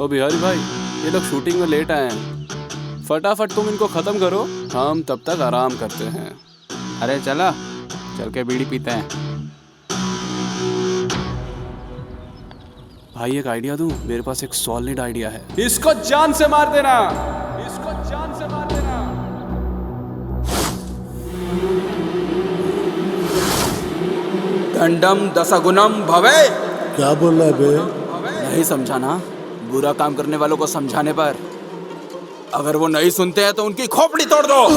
ओ बिहारी भाई, ये लोग शूटिंग में लेट आए हैं, फटाफट तुम इनको खत्म करो, हम तब तक आराम करते हैं। अरे चला, चल के बीड़ी पीते हैं। भाई एक आइडिया दूं? मेरे पास एक सॉलिड आइडिया है। इसको जान से मार देना। खंडम दशगुणम भवे। क्या बोल रहा है बे? नहीं समझा ना? बुरा काम करने वालों को समझाने पर अगर वो नहीं सुनते हैं तो उनकी खोपड़ी तोड़ दो।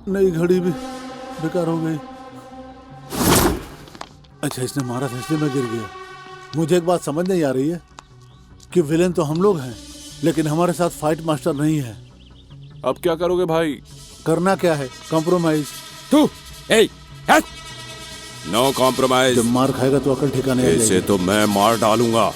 नई घड़ी भी बेकार हो गई। अच्छा, इसने मारा था इसलिए मैं गिर गया। मुझे एक बात समझ नहीं आ रही है कि विलेन तो हम लोग हैं, लेकिन हमारे साथ फाइट मास्टर नहीं है। अब क्या करोगे भाई? करना क्या है? कॉम्प्रोमाइज। तू नो कॉम्प्रोमाइज। जब मार खाएगा तो अकल ठिकाने आ जाएगी। इसे तो मैं मार डालूंगा।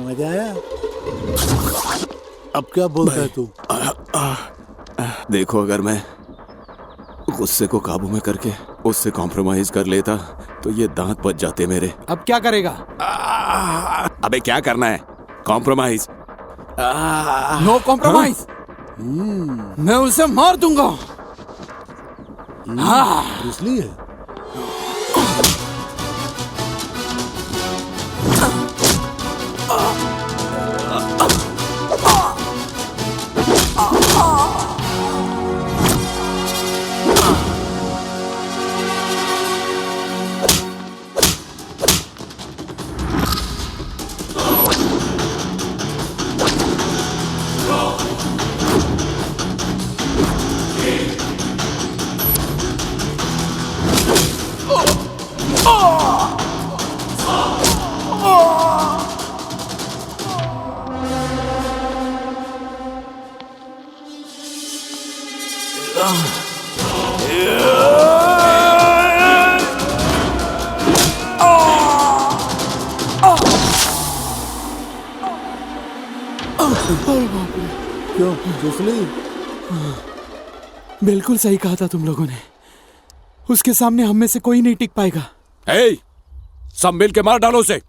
मजा आया? अब क्या बोलता है तू? देखो, अगर मैं गुस्से को काबू में करके उससे कॉम्प्रोमाइज कर लेता तो ये दांत बच जाते मेरे। अब क्या करेगा? अबे क्या करना है? कॉम्प्रोमाइज। No compromise. मैं उसे मार दूंगा। इसलिए क्यों जुसली? बिल्कुल सही कहा था तुम लोगों ने। उसके सामने हम में से कोई नहीं टिक पाएगा। हे, सब मिल के मार डालो उसे।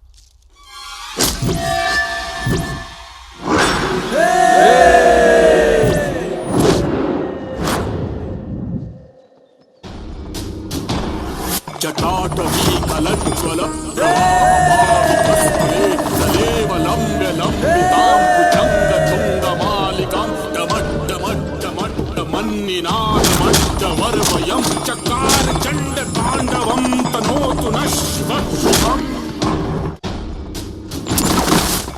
जटाटवी कलज्ज्वल मन्निनादमड्डवर्वयं चकार चण्ड ताण्डवं तनोतु नः शिवः।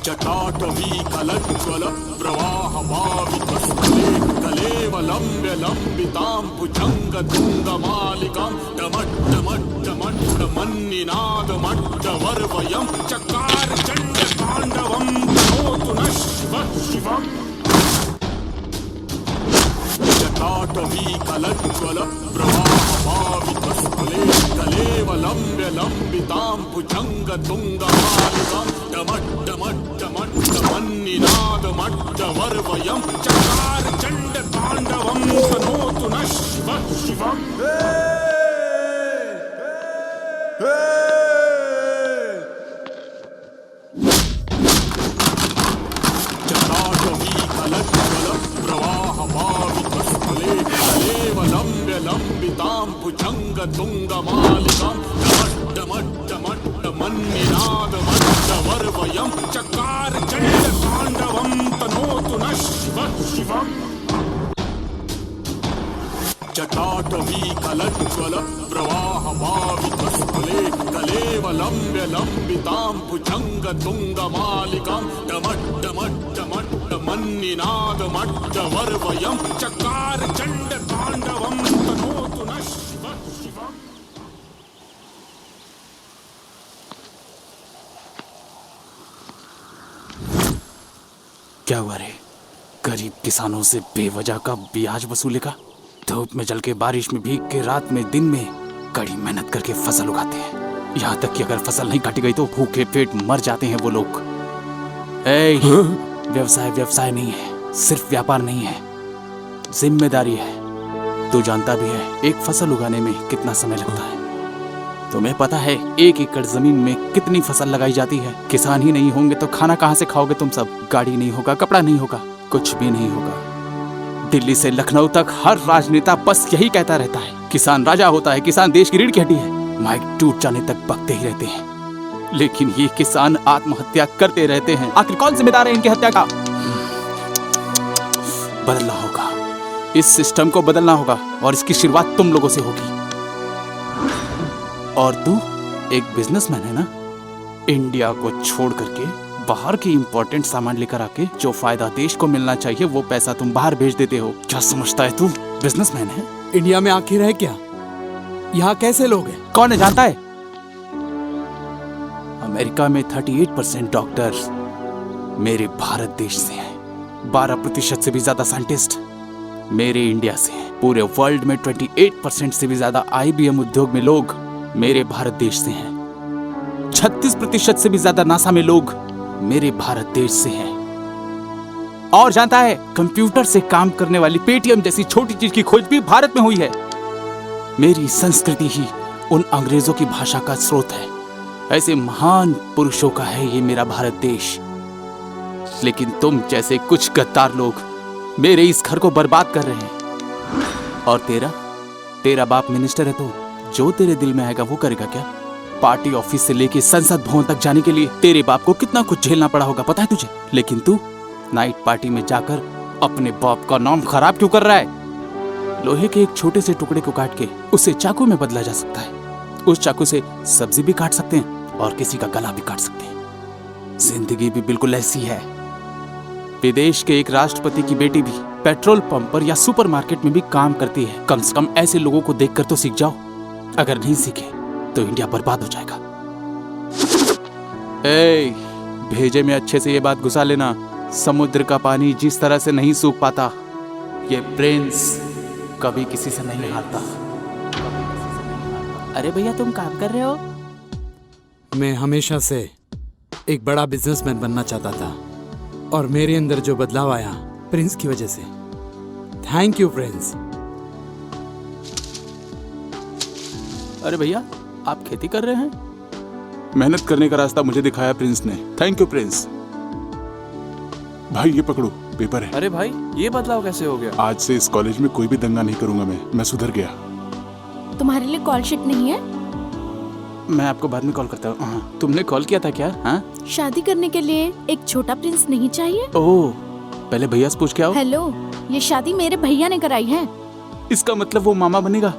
जटाटवी कलज्ज्वल प्रवाहभावितस्थले कलेवलम्ब्य लम्बितां भुजङ्गतुङ्गमालिकां डमड्डमड्डमड्डमन्निनादमड्डवर्वयं चकार चण्ड ताण्डवं तनोतु नः शिवः शिवम्। जटाटवी कलज्ज्वल प्रवाहभावितस्थले कलेवलम्ब्य लम्बितां भुजङ्गतुङ्गमालिकां डमड्डमड्डमड्डमन्निनादमड्डवर्वयं चकार चण्ड ताण्डवं तनोतु नः शिवः शिवम्। जटाटवी कलज्ज्वल प्रवाहभावितस्थले कलेवलम्ब्य लम्बितां भुजङ्गतुङ्गमालिकां डमड्डमड्डमन्निनादमड्डवर्वयं चकार चण्ड ताण्डवं तनोतु नः शिवः शिवम्। जटाटवी कलज्ज्वल प्रवाहभावितस्थले कलेवलम्ब्य लम्बितां भुजङ्गतुङ्गमालिकां डमड्डमड्डमड्डमन्निनादमड्डवर्वयं चकार चण्ड ताण्डवं तनोतु नः शिवः शिवम्। क्या हुआ रे? गरीब किसानों से बेवजह का ब्याज वसूलेगा? धूप में जल के, बारिश में भीग के, रात में दिन में कड़ी मेहनत करके फसल उगाते हैं। यहाँ तक कि अगर फसल नहीं काटी गई तो भूखे पेट मर जाते हैं वो लोग। व्यवसाय व्यवसाय नहीं है, सिर्फ व्यापार नहीं है, जिम्मेदारी है। तू जानता भी है एक फसल उगाने में कितना समय लगता है। तुम्हें पता है 1 एकड़ जमीन में कितनी फसल लगाई जाती है? किसान ही नहीं होंगे तो खाना कहाँ से खाओगे तुम सब? गाड़ी नहीं होगा, कपड़ा नहीं होगा, कुछ भी नहीं होगा। दिल्ली से लखनऊ तक हर राजनेता बस यही कहता रहता है, किसान राजा होता है, किसान देश की रीढ़ की हड्डी है। माइक टूट जाने तक बकते ही रहते हैं, लेकिन ये किसान आत्महत्या करते रहते हैं। आखिर कौन जिम्मेदार है इनकी हत्या का? बदलना होगा, इस सिस्टम को बदलना होगा और इसकी शुरुआत तुम लोगों से होगी। और तू एक बिजनेसमैन है ना? इंडिया को छोड़ करके बाहर के इंपॉर्टेंट सामान लेकर आके जो फायदा देश को मिलना चाहिए वो पैसा तुम बाहर भेज देते हो। क्या समझता है तू बिजनेसमैन है? इंडिया में आखिर है क्या? यहाँ कैसे लोग हैं? कौन है जानता है? अमेरिका में 38% डॉक्टर मेरे भारत देश से हैं। 12% से भी ज्यादा साइंटिस्ट मेरे इंडिया से हैं। पूरे वर्ल्ड में 28% से भी ज्यादा IBM उद्योग में लोग मेरे भारत देश से हैं। 36% से भी ज्यादा नासा में लोग मेरे भारत देश से हैं। और जानता है कंप्यूटर से काम करने वाली पेटीएम जैसी छोटी चीज की खोज भी भारत में हुई है। मेरी संस्कृति ही उन अंग्रेजों की भाषा का स्रोत है। ऐसे महान पुरुषों का है ये मेरा भारत देश। लेकिन तुम जैसे कुछ गद्दार लोग मेरे इस घर को बर्बाद कर रहे हैं। और तेरा बाप मिनिस्टर है तो जो तेरे दिल में आएगा वो करेगा क्या? पार्टी ऑफिस से लेके संसद भवन तक जाने के लिए तेरे बाप को कितना कुछ झेलना पड़ा होगा पता है तुझे? लेकिन तू नाइट पार्टी में जाकर अपने बाप का नाम खराब क्यों कर रहा है? लोहे के एक छोटे से टुकड़े को काट के उसे चाकू में बदला जा सकता है। उस चाकू से सब्जी भी काट सकते हैं और किसी का गला भी काट सकते हैं। जिंदगी भी बिल्कुल ऐसी है। विदेश के एक राष्ट्रपति की बेटी भी पेट्रोल पंप पर या सुपरमार्केट में भी काम करती है। कम से कम ऐसे लोगों को देखकर तो सीख जाओ। अगर नहीं सीखे तो इंडिया बर्बाद हो जाएगा। भेजे में अच्छे से ये बात घुसा लेना, समुद्र का पानी जिस तरह से नहीं सूख पाता, ये प्रिंस कभी किसी से नहीं हारता। अरे भैया तुम काम कर रहे हो? मैं हमेशा से एक बड़ा बिजनेसमैन बनना चाहता था और मेरे अंदर जो बदलाव आया प्रिंस की वजह से। Thank you Prince. अरे भैया आप खेती कर रहे हैं? मेहनत करने का रास्ता मुझे दिखाया प्रिंस ने। Thank you Prince. भाई ये पकड़ो, पेपर है। अरे भाई ये बदलाव कैसे हो गया? आज से इस कॉलेज में कोई भी दंगा नहीं करूंगा। मैं सुधर गया। तुम्हारे लिए कॉल शीट नहीं है? मैं आपको बाद में कॉल करता हूँ। तुमने कॉल किया था क्या? हाँ? शादी करने के लिए एक छोटा प्रिंस नहीं चाहिए? ओह, पहले भैया से पूछ के आओ। हेलो, ये शादी मेरे भैया ने कराई है। इसका मतलब वो मामा बनेगा?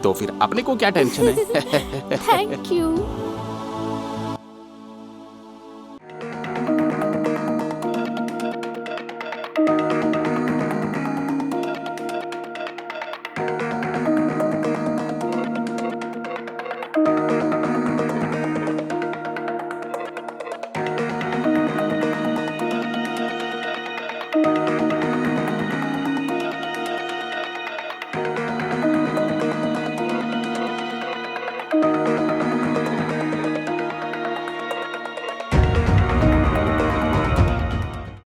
तो फिर अपने को क्या टेंशन है? Thank you.